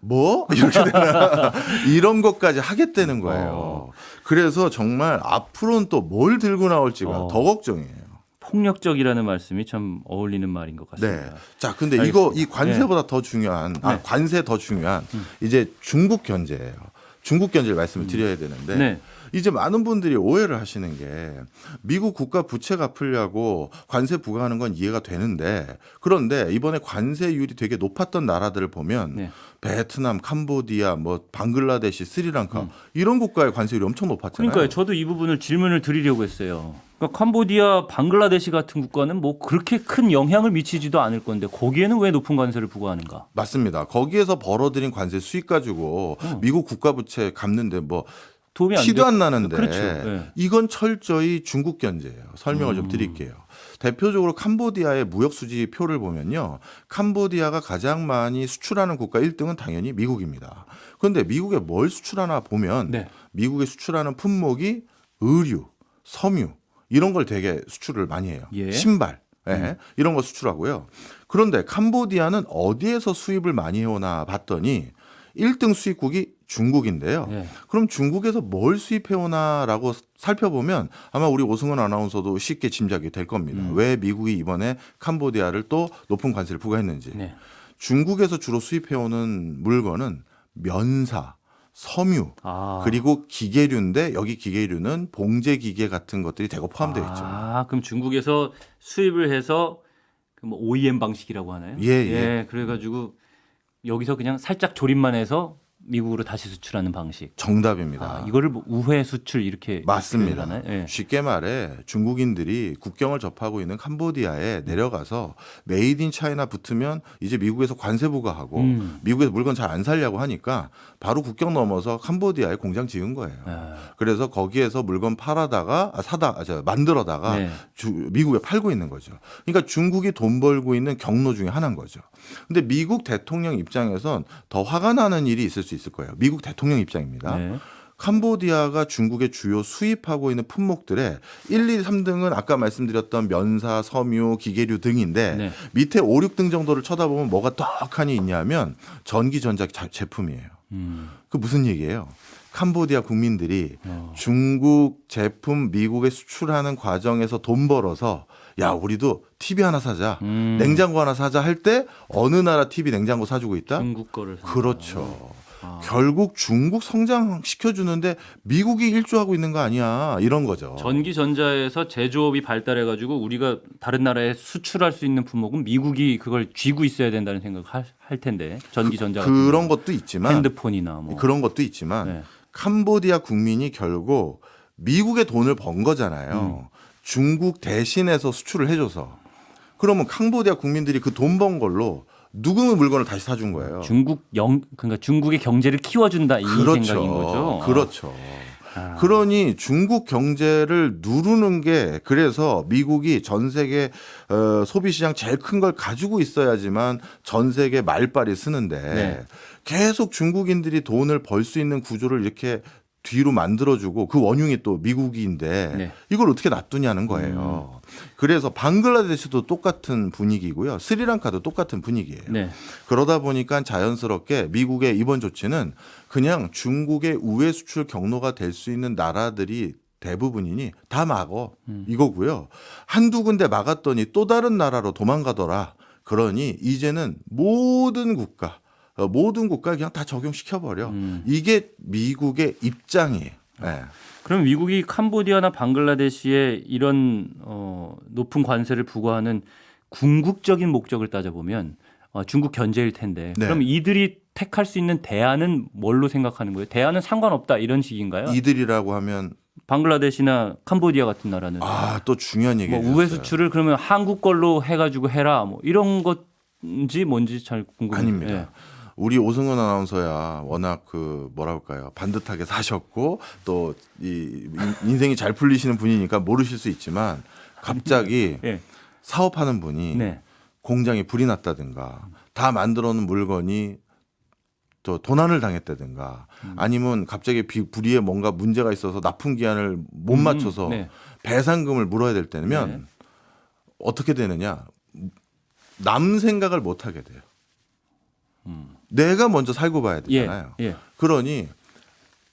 Speaker 2: 뭐? 이렇게 되면 이런 것까지 하겠다는 거예요. 그래서 정말 앞으로는 또 뭘 들고 나올지가 더 걱정이에요.
Speaker 1: 폭력적이라는 말씀이 참 어울리는 말인 것
Speaker 2: 네.
Speaker 1: 같습니다.
Speaker 2: 자, 근데
Speaker 1: 알겠습니다.
Speaker 2: 이 관세보다 더 중요한, 관세 더 중요한 이제 중국 견제예요. 중국 견제를 말씀을 드려야 되는데
Speaker 1: 네.
Speaker 2: 이제 많은 분들이 오해를 하시는 게 미국 국가 부채 갚으려고 관세 부과하는 건 이해가 되는데 그런데 이번에 관세율이 되게 높았던 나라들을 보면
Speaker 1: 네.
Speaker 2: 베트남, 캄보디아, 뭐 방글라데시, 스리랑카 이런 국가의 관세율이 엄청 높았잖아요.
Speaker 1: 그러니까요. 저도 이 부분을 질문을 드리려고 했어요. 그러니까 캄보디아, 방글라데시 같은 국가는 뭐 그렇게 큰 영향을 미치지도 않을 건데 거기에는 왜 높은 관세를 부과하는가?
Speaker 2: 맞습니다. 거기에서 벌어들인 관세 수익 가지고 미국 국가 부채 갚는데 뭐
Speaker 1: 도움이 안
Speaker 2: 티도
Speaker 1: 돼.
Speaker 2: 안 나는데
Speaker 1: 그렇죠. 네.
Speaker 2: 이건 철저히 중국 견제예요. 설명을 좀 드릴게요. 대표적으로 캄보디아의 무역 수지 표를 보면요. 캄보디아가 가장 많이 수출하는 국가 1등은 당연히 미국입니다. 그런데 미국에 뭘 수출하나 보면
Speaker 1: 네.
Speaker 2: 미국에 수출하는 품목이 의류, 섬유 이런 걸 되게 수출을 많이 해요.
Speaker 1: 예.
Speaker 2: 신발. 이런 거 수출하고요. 그런데 캄보디아는 어디에서 수입을 많이 해오나 봤더니 1등 수입국이 중국인데요.
Speaker 1: 네.
Speaker 2: 그럼 중국에서 뭘 수입해오나라고 살펴보면 아마 우리 오승훈 아나운서도 쉽게 짐작이 될 겁니다. 왜 미국이 이번에 캄보디아를 또 높은 관세를 부과했는지.
Speaker 1: 네.
Speaker 2: 중국에서 주로 수입해오는 물건은 면사, 섬유, 그리고 기계류인데 여기 기계류는 봉제 기계 같은 것들이 대거 포함되어 있죠.
Speaker 1: 그럼 중국에서 수입을 해서 뭐 OEM 방식이라고 하나요?
Speaker 2: 예.
Speaker 1: 그래가지고 여기서 그냥 살짝 조립만 해서 미국으로 다시 수출하는 방식.
Speaker 2: 정답입니다.
Speaker 1: 이거를 뭐 우회 수출 이렇게
Speaker 2: 맞습니다.
Speaker 1: 표현하나요? 예.
Speaker 2: 쉽게 말해 중국인들이 국경을 접하고 있는 캄보디아에 내려가서 메이드 인 차이나 붙으면 이제 미국에서 관세 부과하고 미국에서 물건 잘 안 살려고 하니까 바로 국경 넘어서 캄보디아에 공장 지은 거예요. 그래서 거기에서 물건 만들어다가
Speaker 1: 네.
Speaker 2: 미국에 팔고 있는 거죠. 그러니까 중국이 돈 벌고 있는 경로 중에 하나인 거죠. 근데 미국 대통령 입장에선 더 화가 나는 일이 있을 수 있을 거예요. 미국 대통령 입장입니다.
Speaker 1: 네.
Speaker 2: 캄보디아가 중국의 주요 수입하고 있는 품목들의 1, 2, 3등은 아까 말씀드렸던 면사, 섬유, 기계류 등인데
Speaker 1: 네.
Speaker 2: 밑에 5, 6등 정도를 쳐다보면 뭐가 떡하니 있냐면 전기전자 제품이에요. 그 무슨 얘기예요? 캄보디아 국민들이 중국 제품 미국에 수출하는 과정에서 돈 벌어서 야 우리도 TV 하나 사자, 냉장고 하나 사자 할 때 어느 나라 TV 냉장고 사주고 있다?
Speaker 1: 중국 거를
Speaker 2: 그렇죠. 결국 중국 성장시켜주는데 미국이 일조하고 있는 거 아니야 이런 거죠.
Speaker 1: 전기전자에서 제조업이 발달해가지고 우리가 다른 나라에 수출할 수 있는 품목은 미국이 그걸 쥐고 있어야 된다는 생각을 할 텐데 전기전자 같은
Speaker 2: 그런
Speaker 1: 경우는.
Speaker 2: 것도 있지만
Speaker 1: 핸드폰이나 뭐
Speaker 2: 그런 것도 있지만
Speaker 1: 네.
Speaker 2: 캄보디아 국민이 결국 미국의 돈을 번 거잖아요. 중국 대신해서 수출을 해줘서 그러면 캄보디아 국민들이 그 돈 번 걸로 누구는 물건을 다시 사준 거예요.
Speaker 1: 그러니까 중국의 경제를 키워준다 이
Speaker 2: 그렇죠.
Speaker 1: 생각인 거죠.
Speaker 2: 그렇죠. 그러니 중국 경제를 누르는 게 그래서 미국이 전 세계 소비 시장 제일 큰 걸 가지고 있어야지만 전 세계 말빨이 쓰는데
Speaker 1: 네.
Speaker 2: 계속 중국인들이 돈을 벌 수 있는 구조를 이렇게 뒤로 만들어주고 그 원흉이 또 미국인데
Speaker 1: 네.
Speaker 2: 이걸 어떻게 놔두냐는 거예요. 그래서 방글라데시도 똑같은 분위기고요. 스리랑카도 똑같은 분위기예요.
Speaker 1: 네.
Speaker 2: 그러다 보니까 자연스럽게 미국의 이번 조치는 그냥 중국의 우회 수출 경로가 될 수 있는 나라들이 대부분이니 다 막어 이거고요. 한두 군데 막았더니 또 다른 나라로 도망가더라. 그러니 이제는 모든 국가에 그냥 다 적용시켜버려. 이게 미국의 입장이에요. 네.
Speaker 1: 그럼 미국이 캄보디아나 방글라데시에 이런 높은 관세를 부과하는 궁극적인 목적을 따져보면 중국 견제일 텐데
Speaker 2: 네.
Speaker 1: 그럼 이들이 택할 수 있는 대안은 뭘로 생각하는 거예요? 대안은 상관없다 이런 식인가요?
Speaker 2: 이들이라고 하면
Speaker 1: 방글라데시나 캄보디아 같은 나라는
Speaker 2: 또 중요한 얘기예요.
Speaker 1: 뭐 우회 수출을 그러면 한국 걸로 해가지고 해라 뭐 이런 건지 뭔지 잘 궁금해요.
Speaker 2: 아닙니다.
Speaker 1: 예.
Speaker 2: 우리 오승훈 아나운서야 워낙 뭐랄까요 반듯하게 사셨고 또 이 인생이 잘 풀리시는 분이니까 모르실 수 있지만 갑자기
Speaker 1: 예.
Speaker 2: 사업하는 분이
Speaker 1: 네.
Speaker 2: 공장에 불이 났다든가 다 만들어 놓은 물건이 또 도난을 당했다든가 아니면 갑자기 불의에 뭔가 문제가 있어서 납품 기한을 못 맞춰서
Speaker 1: 네.
Speaker 2: 배상금을 물어야 될 때면
Speaker 1: 네.
Speaker 2: 어떻게 되느냐? 남 생각을 못 하게 돼요. 내가 먼저 살고 봐야 되잖아요.
Speaker 1: 예.
Speaker 2: 그러니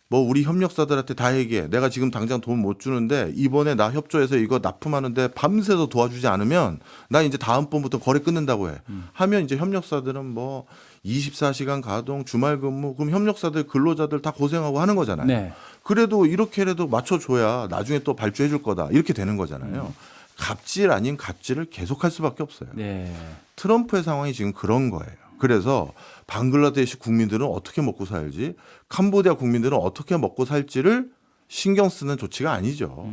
Speaker 2: 뭐 우리 협력사들한테 다 얘기해. 내가 지금 당장 돈 못 주는데 이번에 나 협조해서 이거 납품하는데 밤새서 도와주지 않으면 나 이제 다음번부터 거래 끊는다고 해. 하면 이제 협력사들은 뭐 24시간 가동, 주말 근무, 그럼 협력사들 근로자들 다 고생하고 하는 거잖아요.
Speaker 1: 네.
Speaker 2: 그래도 이렇게라도 맞춰줘야 나중에 또 발주해 줄 거다. 이렇게 되는 거잖아요. 갑질 아닌 갑질을 계속할 수밖에 없어요.
Speaker 1: 네.
Speaker 2: 트럼프의 상황이 지금 그런 거예요. 그래서 방글라데시 국민들은 어떻게 먹고 살지, 캄보디아 국민들은 어떻게 먹고 살지를 신경 쓰는 조치가 아니죠.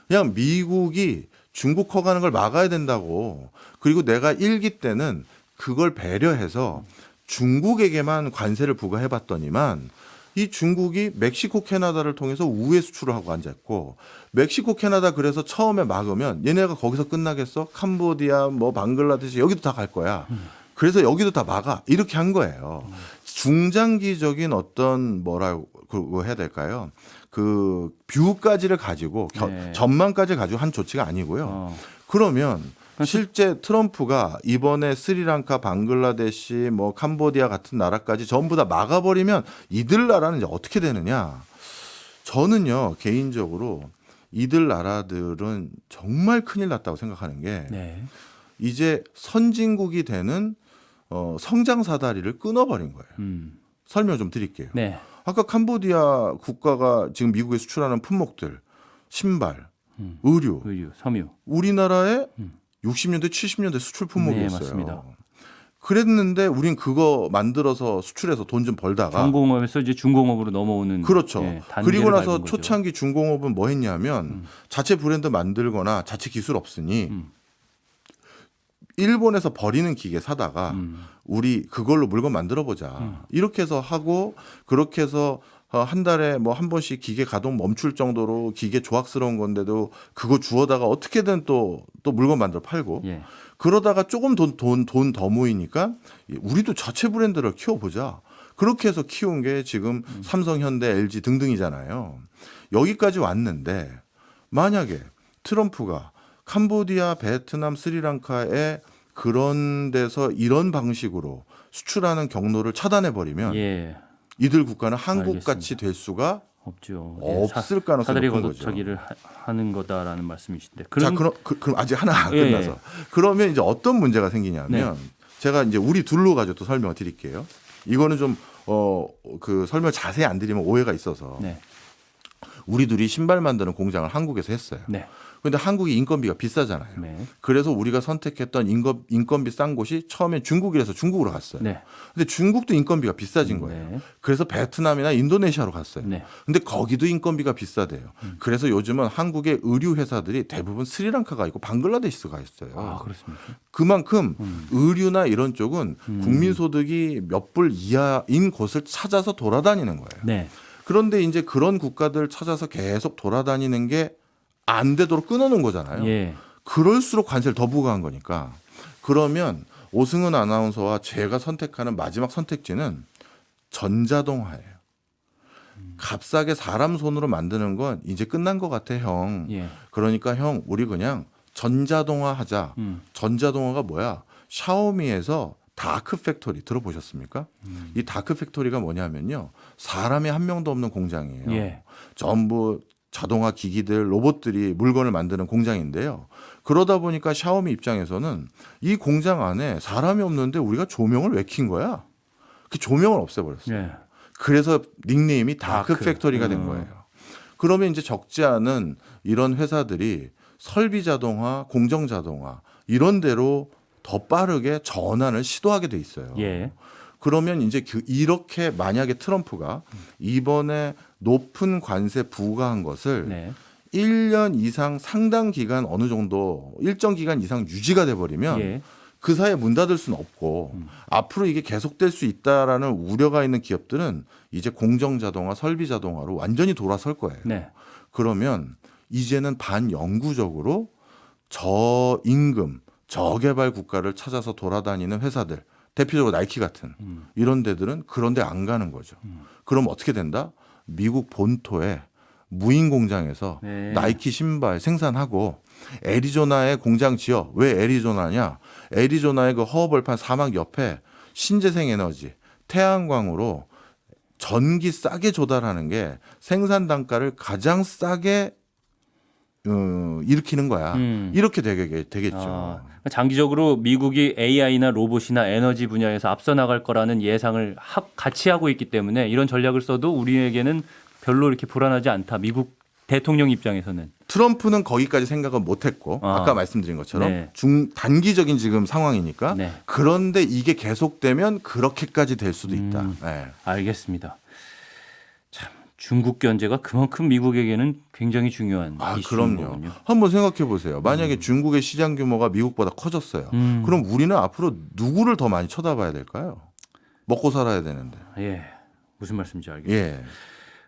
Speaker 2: 그냥 미국이 중국 커가는 걸 막아야 된다고. 그리고 내가 1기 때는 그걸 배려해서 중국에게만 관세를 부과해봤더니만 이 중국이 멕시코 캐나다를 통해서 우회 수출을 하고 앉았고 멕시코 캐나다 그래서 처음에 막으면 얘네가 거기서 끝나겠어? 캄보디아 뭐 방글라데시 여기도 다 갈 거야. 그래서 여기도 다 막아. 이렇게 한 거예요. 중장기적인 어떤 뭐라고 해야 될까요? 그 뷰까지를 가지고
Speaker 1: 네.
Speaker 2: 전망까지 가지고 한 조치가 아니고요. 그러면 실제 트럼프가 이번에 스리랑카, 방글라데시, 뭐 캄보디아 같은 나라까지 전부 다 막아버리면 이들 나라는 이제 어떻게 되느냐? 저는요 개인적으로 이들 나라들은 정말 큰일 났다고 생각하는 게
Speaker 1: 네.
Speaker 2: 이제 선진국이 되는 성장 사다리를 끊어버린 거예요. 설명 좀 드릴게요.
Speaker 1: 네.
Speaker 2: 아까 캄보디아 국가가 지금 미국에 수출하는 품목들, 신발, 의류,
Speaker 1: 섬유.
Speaker 2: 우리나라의 60년대, 70년대 수출 품목이었어요.
Speaker 1: 네, 맞습니다.
Speaker 2: 그랬는데 우린 그거 만들어서 수출해서 돈 좀 벌다가
Speaker 1: 경공업에서 이제 중공업으로 넘어오는
Speaker 2: 그렇죠.
Speaker 1: 예,
Speaker 2: 그리고
Speaker 1: 단계를
Speaker 2: 나서
Speaker 1: 밟은 거죠.
Speaker 2: 초창기 중공업은 뭐 했냐면 자체 브랜드 만들거나 자체 기술 없으니 일본에서 버리는 기계 사다가 우리 그걸로 물건 만들어 보자. 이렇게 해서 하고 그렇게 해서 한 달에 뭐 한 번씩 기계 가동 멈출 정도로 기계 조악스러운 건데도 그거 주워다가 어떻게든 또 물건 만들어 팔고
Speaker 1: 예.
Speaker 2: 그러다가 조금 돈 더 모이니까 우리도 자체 브랜드를 키워보자. 그렇게 해서 키운 게 지금 삼성, 현대, LG 등등이잖아요. 여기까지 왔는데 만약에 트럼프가 캄보디아, 베트남, 스리랑카에 그런 데서 이런 방식으로 수출하는 경로를 차단해 버리면
Speaker 1: 예.
Speaker 2: 이들 국가는 한국같이 될 수가
Speaker 1: 없죠.
Speaker 2: 없을 가능성이
Speaker 1: 사다리
Speaker 2: 높은 거죠.
Speaker 1: 걷어차기를 하는 거다라는 말씀이신데.
Speaker 2: 자, 그럼 아직 하나 안
Speaker 1: 예,
Speaker 2: 끝나서. 그러면 이제 어떤 문제가 생기냐면 제가 이제 우리 둘로 가지고 또 설명을 드릴게요. 이거는 좀 그 설명 자세히 안 드리면 오해가 있어서
Speaker 1: 네.
Speaker 2: 우리 둘이 신발 만드는 공장을 한국에서 했어요.
Speaker 1: 네.
Speaker 2: 그런데 한국이 인건비가 비싸잖아요.
Speaker 1: 네.
Speaker 2: 그래서 우리가 선택했던 인건비 싼 곳이 처음에 중국이라서 중국으로 갔어요.
Speaker 1: 네.
Speaker 2: 근데 중국도 인건비가 비싸진 거예요.
Speaker 1: 네.
Speaker 2: 그래서 베트남이나 인도네시아로 갔어요.
Speaker 1: 네.
Speaker 2: 근데 거기도 인건비가 비싸대요. 그래서 요즘은 한국의 의류 회사들이 대부분 스리랑카가 있고 방글라데시가 있어요.
Speaker 1: 아, 그렇습니까?
Speaker 2: 그만큼 의류나 이런 쪽은 국민 소득이 몇 불 이하인 곳을 찾아서 돌아다니는 거예요.
Speaker 1: 네.
Speaker 2: 그런데 이제 그런 국가들 찾아서 계속 돌아다니는 게 안 되도록 끊어놓은 거잖아요.
Speaker 1: 예.
Speaker 2: 그럴수록 관세를 더 부과한 거니까. 그러면 오승은 아나운서와 제가 선택하는 마지막 선택지는 전자동화예요. 값싸게 사람 손으로 만드는 건 이제 끝난 것 같아, 형.
Speaker 1: 예.
Speaker 2: 그러니까 형, 우리 그냥 전자동화 하자. 전자동화가 뭐야? 샤오미에서 다크 팩토리 들어보셨습니까? 이 다크 팩토리가 뭐냐면요. 사람이 한 명도 없는 공장이에요.
Speaker 1: 예.
Speaker 2: 전부 자동화 기기들, 로봇들이 물건을 만드는 공장인데요. 그러다 보니까 샤오미 입장에서는 이 공장 안에 사람이 없는데 우리가 조명을 왜 킨 거야? 그 조명을 없애버렸어요.
Speaker 1: 예.
Speaker 2: 그래서 닉네임이 다크
Speaker 1: 다크.
Speaker 2: 팩토리가 된 거예요. 그러면 이제 적지 않은 이런 회사들이 설비 자동화, 공정 자동화 이런 데로 더 빠르게 전환을 시도하게 돼 있어요.
Speaker 1: 예.
Speaker 2: 그러면 이제 이렇게 만약에 트럼프가 이번에 높은 관세 부과한 것을
Speaker 1: 네.
Speaker 2: 1년 이상 상당 기간 어느 정도 일정 기간 이상 유지가 돼 버리면
Speaker 1: 예.
Speaker 2: 그 사이에 문 닫을 수는 없고 앞으로 이게 계속될 수 있다라는 우려가 있는 기업들은 이제 공정 자동화, 설비 자동화로 완전히 돌아설 거예요.
Speaker 1: 네.
Speaker 2: 그러면 이제는 반영구적으로 저임금, 저개발 국가를 찾아서 돌아다니는 회사들 대표적으로 나이키 같은 이런 데들은 그런 데 안 가는 거죠. 그럼 어떻게 된다? 미국 본토에 무인 공장에서
Speaker 1: 네.
Speaker 2: 나이키 신발 생산하고 애리조나에 공장 지어. 왜 애리조나냐? 애리조나의 그 허허벌판 사막 옆에 신재생 에너지, 태양광으로 전기 싸게 조달하는 게 생산 단가를 가장 싸게 일으키는 거야. 이렇게 되겠죠.
Speaker 1: 장기적으로 미국이 AI나 로봇이나 에너지 분야에서 앞서 나갈 거라는 예상을 같이 하고 있기 때문에 이런 전략을 써도 우리에게는 별로 이렇게 불안하지 않다. 미국 대통령 입장에서는.
Speaker 2: 트럼프는 거기까지 생각은 못했고 아까 말씀드린 것처럼
Speaker 1: 네.
Speaker 2: 단기적인 지금 상황이니까
Speaker 1: 네.
Speaker 2: 그런데 이게 계속되면 그렇게까지 될 수도 있다. 네.
Speaker 1: 알겠습니다. 참 중국 견제가 그만큼 미국에게는 굉장히 중요한 이슈인
Speaker 2: 그럼요.
Speaker 1: 거군요.
Speaker 2: 한번 생각해 보세요. 만약에 중국의 시장 규모가 미국보다 커졌어요. 그럼 우리는 앞으로 누구를 더 많이 쳐다봐야 될까요? 먹고 살아야 되는데.
Speaker 1: 예, 무슨 말씀인지 알겠습니다.
Speaker 2: 예.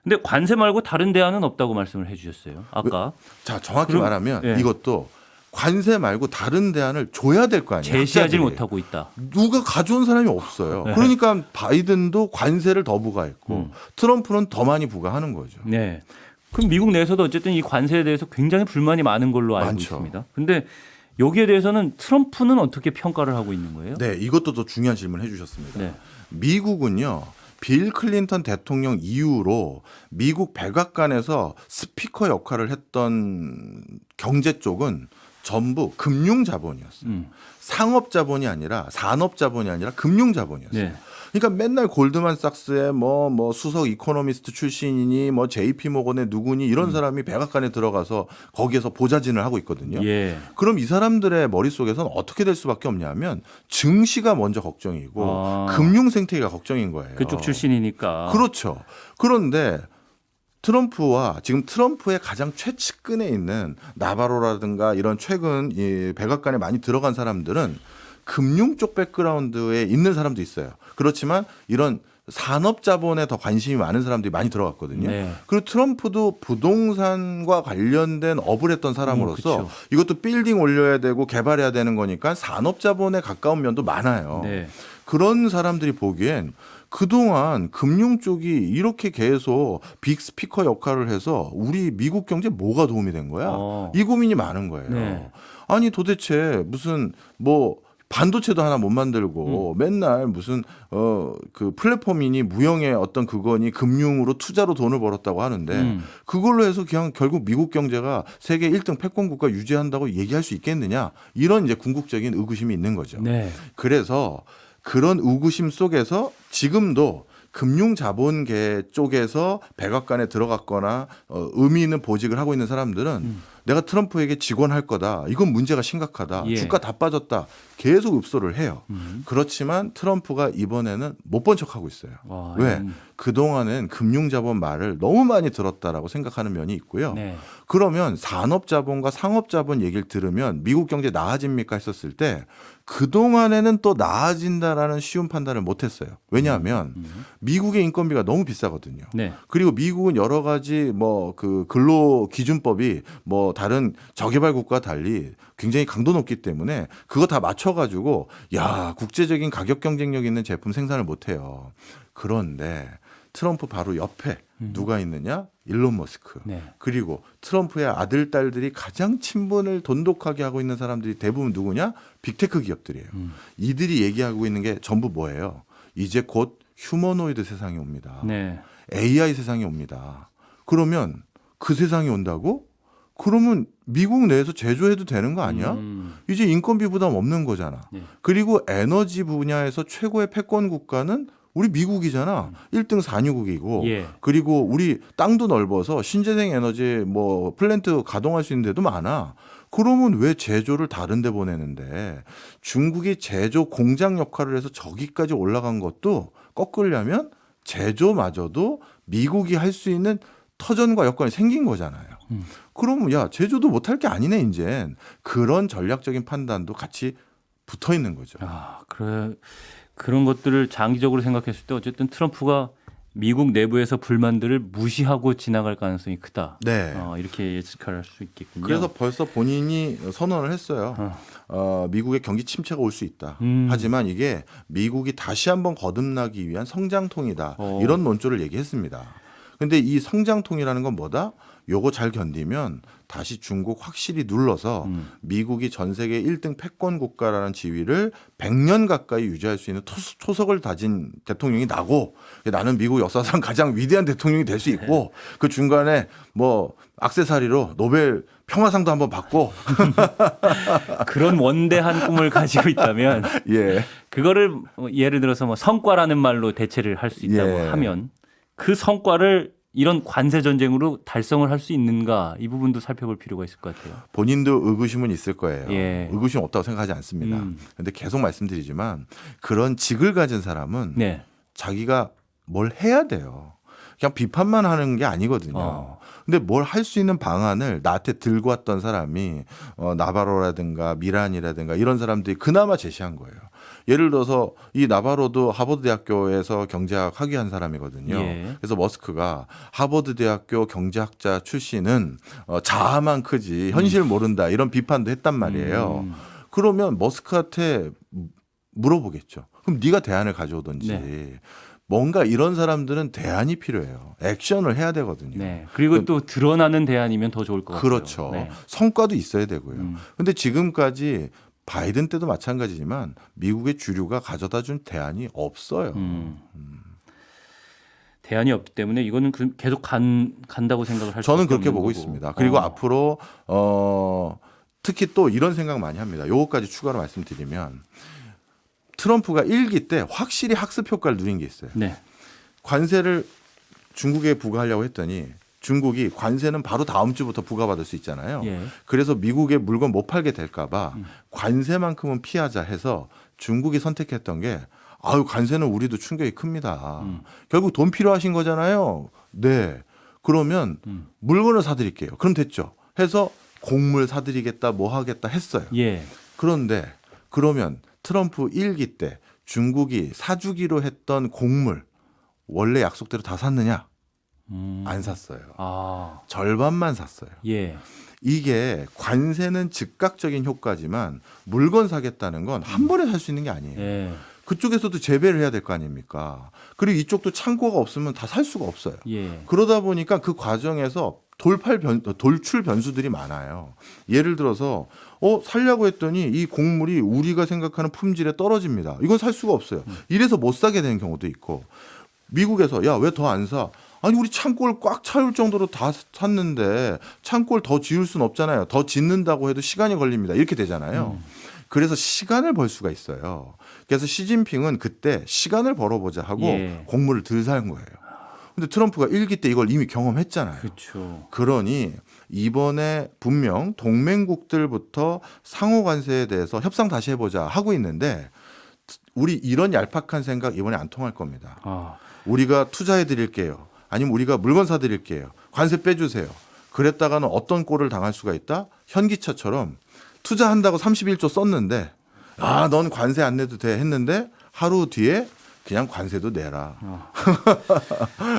Speaker 1: 근데 관세 말고 다른 대안은 없다고 말씀을 해주셨어요. 아까
Speaker 2: 자, 정확히
Speaker 1: 그럼,
Speaker 2: 말하면
Speaker 1: 예.
Speaker 2: 이것도 관세 말고 다른 대안을 줘야 될 거 아니에요.
Speaker 1: 제시하지
Speaker 2: 학자들이.
Speaker 1: 못하고 있다.
Speaker 2: 누가 가져온 사람이 없어요.
Speaker 1: 네.
Speaker 2: 그러니까 바이든도 관세를 더 부과했고 트럼프는 더 많이 부과하는 거죠.
Speaker 1: 네. 그럼 미국 내에서도 어쨌든 이 관세에 대해서 굉장히 불만이 많은 걸로 알고
Speaker 2: 많죠.
Speaker 1: 있습니다. 근데 여기에 대해서는 트럼프는 어떻게 평가를 하고 있는 거예요?
Speaker 2: 네, 이것도 더 중요한 질문을 해주셨습니다.
Speaker 1: 네.
Speaker 2: 미국은요. 빌 클린턴 대통령 이후로 미국 백악관에서 스피커 역할을 했던 경제 쪽은 전부 금융 자본이었어요. 상업 자본이 아니라 산업 자본이 아니라 금융 자본이었어요.
Speaker 1: 네.
Speaker 2: 그러니까 맨날 골드만삭스의 뭐 수석 이코노미스트 출신이니 뭐 JP 모건의 누구니 이런 사람이 백악관에 들어가서 거기에서 보좌진을 하고 있거든요.
Speaker 1: 예.
Speaker 2: 그럼 이 사람들의 머릿속에서는 어떻게 될 수밖에 없냐면 증시가 먼저 걱정이고 금융 생태계가 걱정인 거예요.
Speaker 1: 그쪽 출신이니까.
Speaker 2: 그렇죠. 그런데 트럼프와 지금 트럼프의 가장 최측근에 있는 나바로라든가 이런 최근 이 백악관에 많이 들어간 사람들은 금융 쪽 백그라운드에 있는 사람도 있어요. 그렇지만 이런 산업 자본에 더 관심이 많은 사람들이 많이 들어갔거든요.
Speaker 1: 네.
Speaker 2: 그리고 트럼프도 부동산과 관련된 업을 했던 사람으로서
Speaker 1: 그렇죠.
Speaker 2: 이것도 빌딩 올려야 되고 개발해야 되는 거니까 산업 자본에 가까운 면도 많아요.
Speaker 1: 네.
Speaker 2: 그런 사람들이 보기엔 그동안 금융 쪽이 이렇게 계속 빅 스피커 역할을 해서 우리 미국 경제에 뭐가 도움이 된 거야? 이 고민이 많은 거예요.
Speaker 1: 네.
Speaker 2: 아니 도대체 무슨 뭐 반도체도 하나 못 만들고 맨날 무슨 그 플랫폼이니 무형의 어떤 그거니 금융으로 투자로 돈을 벌었다고 하는데 그걸로 해서 그냥 결국 미국 경제가 세계 1등 패권 국가 유지한다고 얘기할 수 있겠느냐 이런 이제 궁극적인 의구심이 있는 거죠.
Speaker 1: 네.
Speaker 2: 그래서 그런 의구심 속에서 지금도 금융자본계 쪽에서 백악관에 들어갔거나 의미 있는 보직을 하고 있는 사람들은 내가 트럼프에게 직원할 거다. 이건 문제가 심각하다.
Speaker 1: 예.
Speaker 2: 주가 다 빠졌다. 계속 읍소를 해요. 그렇지만 트럼프가 이번에는 못 본 척하고 있어요.
Speaker 1: 와,
Speaker 2: 왜?
Speaker 1: 이건-
Speaker 2: 그동안은 금융자본 말을 너무 많이 들었다라고 생각하는 면이 있고요.
Speaker 1: 네.
Speaker 2: 그러면 산업자본과 상업자본 얘기를 들으면 미국 경제 나아집니까 했었을 때 그동안에는 또 나아진다라는 쉬운 판단을 못했어요. 왜냐하면 미국의 인건비가 너무 비싸거든요.
Speaker 1: 네.
Speaker 2: 그리고 미국은 여러 가지 뭐 그 근로 기준법이 뭐 다른 저개발 국가와 달리 굉장히 강도 높기 때문에 그거 다 맞춰가지고 야 국제적인 가격 경쟁력 있는 제품 생산을 못해요. 그런데 트럼프 바로 옆에 누가 있느냐? 일론 머스크.
Speaker 1: 네.
Speaker 2: 그리고 트럼프의 아들, 딸들이 가장 친분을 돈독하게 하고 있는 사람들이 대부분 누구냐? 빅테크 기업들이에요. 이들이 얘기하고 있는 게 전부 뭐예요? 이제 곧 휴머노이드 세상이 옵니다.
Speaker 1: 네.
Speaker 2: AI 세상이 옵니다. 그러면 그 세상이 온다고? 그러면 미국 내에서 제조해도 되는 거 아니야? 이제 인건비 부담 없는 거잖아.
Speaker 1: 네.
Speaker 2: 그리고 에너지 분야에서 최고의 패권 국가는 우리 미국이잖아. 1등 산유국이고.
Speaker 1: 예.
Speaker 2: 그리고 우리 땅도 넓어서 신재생 에너지 뭐 플랜트 가동할 수 있는 데도 많아. 그러면 왜 제조를 다른 데 보내는데 중국이 제조 공장 역할을 해서 저기까지 올라간 것도 꺾으려면 제조마저도 미국이 할 수 있는 터전과 여건이 생긴 거잖아요. 그러면 야 제조도 못할 게 아니네 이젠. 그런 전략적인 판단도 같이 붙어 있는 거죠.
Speaker 1: 아, 그래. 그런 것들을 장기적으로 생각했을 때 어쨌든 트럼프가 미국 내부에서 불만들을 무시하고 지나갈 가능성이 크다.
Speaker 2: 네.
Speaker 1: 이렇게 예측할 수 있겠군요.
Speaker 2: 그래서 벌써 본인이 선언을 했어요. 미국의 경기 침체가 올 수 있다. 하지만 이게 미국이 다시 한번 거듭나기 위한 성장통이다. 이런 논조를 얘기했습니다. 근데 이 성장통이라는 건 뭐다? 요거 잘 견디면 다시 중국 확실히 눌러서 미국이 전 세계 1등 패권 국가라는 지위를 100년 가까이 유지할 수 있는 초석을 다진 대통령이 나고 나는 미국 역사상 가장 위대한 대통령이 될 수 있고 그 중간에 뭐 액세서리로 노벨 평화상도 한번 받고
Speaker 1: 그런 원대한 꿈을 가지고 있다면
Speaker 2: 예.
Speaker 1: 그거를 예를 들어서 뭐 성과라는 말로 대체를 할 수 있다고
Speaker 2: 예.
Speaker 1: 하면 그 성과를 이런 관세 전쟁으로 달성을 할 수 있는가 이 부분도 살펴볼 필요가 있을 것 같아요.
Speaker 2: 본인도 의구심은 있을 거예요.
Speaker 1: 예.
Speaker 2: 의구심 없다고 생각하지 않습니다. 그런데 계속 말씀드리지만 그런 직을 가진 사람은
Speaker 1: 네.
Speaker 2: 자기가 뭘 해야 돼요. 그냥 비판만 하는 게 아니거든요. 근데 뭘 할 수 있는 방안을 나한테 들고 왔던 사람이 나바로라든가 미란이라든가 이런 사람들이 그나마 제시한 거예요. 예를 들어서 이 나바로도 하버드 대학교에서 경제학 학위한 사람이거든요.
Speaker 1: 예.
Speaker 2: 그래서 머스크가 하버드 대학교 경제학자 출신은 자아만 크지 현실 모른다 이런 비판도 했단 말이에요. 그러면 머스크한테 물어보겠죠. 그럼 네가 대안을 가져오든지.
Speaker 1: 네.
Speaker 2: 뭔가 이런 사람들은 대안이 필요해요. 액션을 해야 되거든요.
Speaker 1: 네. 그리고 또 드러나는 대안이면 더 좋을 것 같아요.
Speaker 2: 그렇죠.
Speaker 1: 네.
Speaker 2: 성과도 있어야 되고요. 근데 지금까지 바이든 때도 마찬가지지만 미국의 주류가 가져다 준 대안이 없어요.
Speaker 1: 대안이 없기 때문에 이거는 계속 간다고 생각을 할 수
Speaker 2: 저는
Speaker 1: 있는
Speaker 2: 그렇게 보고
Speaker 1: 거고.
Speaker 2: 있습니다. 그리고 앞으로 특히 또 이런 생각 많이 합니다. 요거까지 추가로 말씀드리면 트럼프가 1기 때 확실히 학습 효과를 누린 게 있어요.
Speaker 1: 네.
Speaker 2: 관세를 중국에 부과하려고 했더니 중국이 관세는 바로 다음 주부터 부과받을 수 있잖아요.
Speaker 1: 예.
Speaker 2: 그래서 미국에 물건 못 팔게 될까 봐 관세만큼은 피하자 해서 중국이 선택했던 게 아유 관세는 우리도 충격이 큽니다. 결국 돈 필요하신 거잖아요. 네. 그러면 물건을 사드릴게요. 그럼 됐죠. 해서 곡물 사드리겠다 뭐 하겠다 했어요.
Speaker 1: 예.
Speaker 2: 그런데 그러면 트럼프 1기 때 중국이 사주기로 했던 곡물 원래 약속대로 다 샀느냐? 안 샀어요. 절반만 샀어요.
Speaker 1: 예.
Speaker 2: 이게 관세는 즉각적인 효과지만 물건 사겠다는 건 한 번에 살 수 있는 게 아니에요.
Speaker 1: 예.
Speaker 2: 그쪽에서도 재배를 해야 될 거 아닙니까? 그리고 이쪽도 창고가 없으면 다 살 수가 없어요.
Speaker 1: 예.
Speaker 2: 그러다 보니까 그 과정에서 돌출 변수들이 많아요. 예를 들어서 살려고 했더니 이 곡물이 우리가 생각하는 품질에 떨어집니다. 이건 살 수가 없어요. 이래서 못 사게 되는 경우도 있고 미국에서 야, 왜 더 안 사? 아니 우리 창고를 꽉 차올 정도로 다 샀는데 창고를 더 지을 수는 없잖아요. 더 짓는다고 해도 시간이 걸립니다. 이렇게 되잖아요. 그래서 시간을 벌 수가 있어요. 그래서 시진핑은 그때 시간을 벌어보자 하고
Speaker 1: 예.
Speaker 2: 곡물을 덜 산 거예요. 근데 트럼프가 1기 때 이걸 이미 경험했잖아요.
Speaker 1: 그렇죠.
Speaker 2: 그러니 이번에 분명 동맹국들부터 상호 관세에 대해서 협상 다시 해보자 하고 있는데 우리 이런 얄팍한 생각 이번에 안 통할 겁니다. 우리가 투자해 드릴게요. 아니면 우리가 물건 사 드릴게요. 관세 빼주세요. 그랬다가는 어떤 꼴을 당할 수가 있다? 현기차처럼 투자한다고 31조 썼는데 넌 관세 안 내도 돼 했는데 하루 뒤에 그냥 관세도 내라.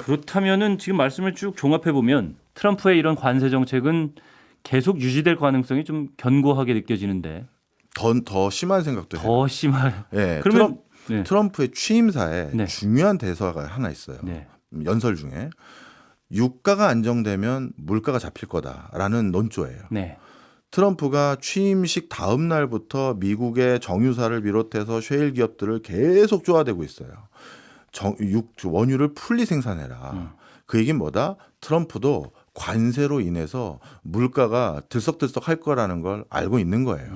Speaker 1: 그렇다면은 지금 말씀을 쭉 종합해 보면 트럼프의 이런 관세 정책은 계속 유지될 가능성이 좀 견고하게 느껴지는데
Speaker 2: 더 심한 생각도 해요.
Speaker 1: 더 심할.
Speaker 2: 네,
Speaker 1: 그러면
Speaker 2: 트럼프의 취임사에
Speaker 1: 네.
Speaker 2: 중요한 대사가 하나 있어요.
Speaker 1: 네.
Speaker 2: 연설 중에 유가가 안정되면 물가가 잡힐 거다라는 논조예요.
Speaker 1: 네.
Speaker 2: 트럼프가 취임식 다음 날부터 미국의 정유사를 비롯해서 셰일 기업들을 계속 쪼아대고 있어요. 원유를 풀리 생산해라. 그 얘기는 뭐다? 트럼프도 관세로 인해서 물가가 들썩들썩 할 거라는 걸 알고 있는 거예요.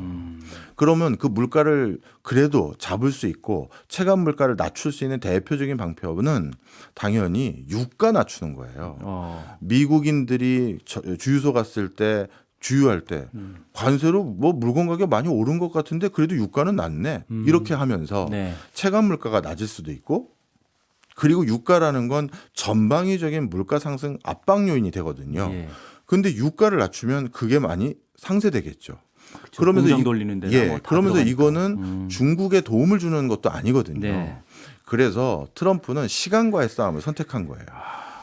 Speaker 2: 그러면 그 물가를 그래도 잡을 수 있고 체감 물가를 낮출 수 있는 대표적인 방법은 당연히 유가 낮추는 거예요. 미국인들이 주유소 갔을 때 주유할 때 관세로 뭐 물건 가격 많이 오른 것 같은데 그래도 유가는 낮네. 이렇게 하면서
Speaker 1: 네.
Speaker 2: 체감 물가가 낮을 수도 있고 그리고 유가라는 건 전방위적인 물가 상승 압박 요인이 되거든요. 그런데 유가를 낮추면 그게 많이 상쇄되겠죠.
Speaker 1: 그렇죠.
Speaker 2: 그러면서
Speaker 1: 공장 돌리는 데나 뭐 다
Speaker 2: 그러면서
Speaker 1: 들어가니까.
Speaker 2: 이거는 중국에 도움을 주는 것도 아니거든요.
Speaker 1: 네.
Speaker 2: 그래서 트럼프는 시간과의 싸움을 선택한 거예요.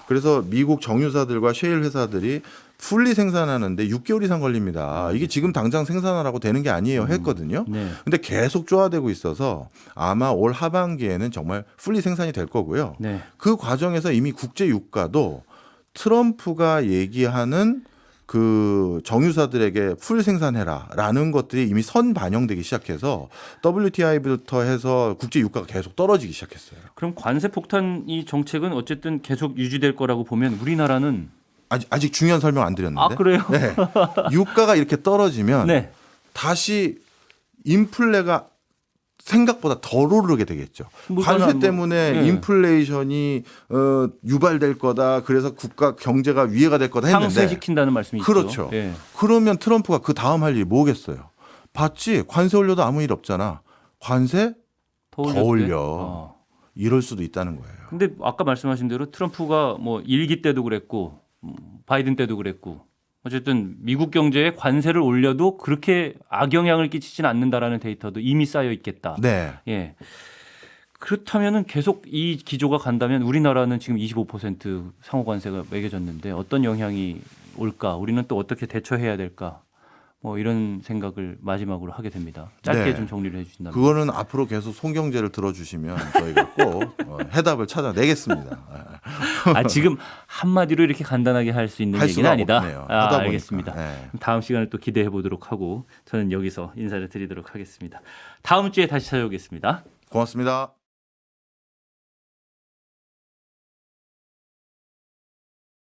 Speaker 2: 그래서 미국 정유사들과 셰일 회사들이 풀리 생산하는데 6개월 이상 걸립니다. 이게 지금 당장 생산하라고 되는 게 아니에요 했거든요.
Speaker 1: 네.
Speaker 2: 근데 계속 쪼아대고 있어서 아마 올 하반기에는 정말 풀리 생산이 될 거고요.
Speaker 1: 네.
Speaker 2: 그 과정에서 이미 국제 유가도 트럼프가 얘기하는 그 정유사들에게 풀 생산해라라는 것들이 이미 선 반영되기 시작해서 WTI부터 해서 국제 유가가 계속 떨어지기 시작했어요.
Speaker 1: 그럼 관세 폭탄 이 정책은 어쨌든 계속 유지될 거라고 보면 우리나라는
Speaker 2: 아직 중요한 설명 안 드렸는데.
Speaker 1: 아 그래요?
Speaker 2: 네. 유가가 이렇게 떨어지면
Speaker 1: 네.
Speaker 2: 다시 인플레가 생각보다 덜 오르게 되겠죠. 관세 때문에
Speaker 1: 네.
Speaker 2: 인플레이션이 유발될 거다. 그래서 국가 경제가 위해가 될 거다 했는데
Speaker 1: 상쇄시킨다는 말씀이죠.
Speaker 2: 그렇죠.
Speaker 1: 예.
Speaker 2: 그러면 트럼프가 그 다음 할 일이 뭐겠어요? 봤지? 관세 올려도 아무 일 없잖아. 관세 더 올려. 이럴 수도 있다는 거예요.
Speaker 1: 근데 아까 말씀하신 대로 트럼프가 뭐 일기 때도 그랬고 바이든 때도 그랬고 어쨌든 미국 경제에 관세를 올려도 그렇게 악영향을 끼치지는 않는다라는 데이터도 이미 쌓여 있겠다.
Speaker 2: 네.
Speaker 1: 예. 그렇다면은 계속 이 기조가 간다면 우리나라는 지금 25% 상호 관세가 매겨졌는데 어떤 영향이 올까? 우리는 또 어떻게 대처해야 될까? 뭐 이런 생각을 마지막으로 하게 됩니다. 짧게
Speaker 2: 네.
Speaker 1: 좀 정리를 해주신다면.
Speaker 2: 그거는 앞으로 계속 송경제를 들어주시면 저희가 꼭 해답을 찾아내겠습니다.
Speaker 1: 아 지금 한마디로 이렇게 간단하게 할 수 있는
Speaker 2: 할
Speaker 1: 얘기는
Speaker 2: 수가
Speaker 1: 아니다.
Speaker 2: 없네요.
Speaker 1: 아,
Speaker 2: 하다
Speaker 1: 알겠습니다.
Speaker 2: 보니까. 네.
Speaker 1: 다음 시간을 또 기대해 보도록 하고 저는 여기서 인사를 드리도록 하겠습니다. 다음 주에 다시 찾아오겠습니다.
Speaker 2: 고맙습니다.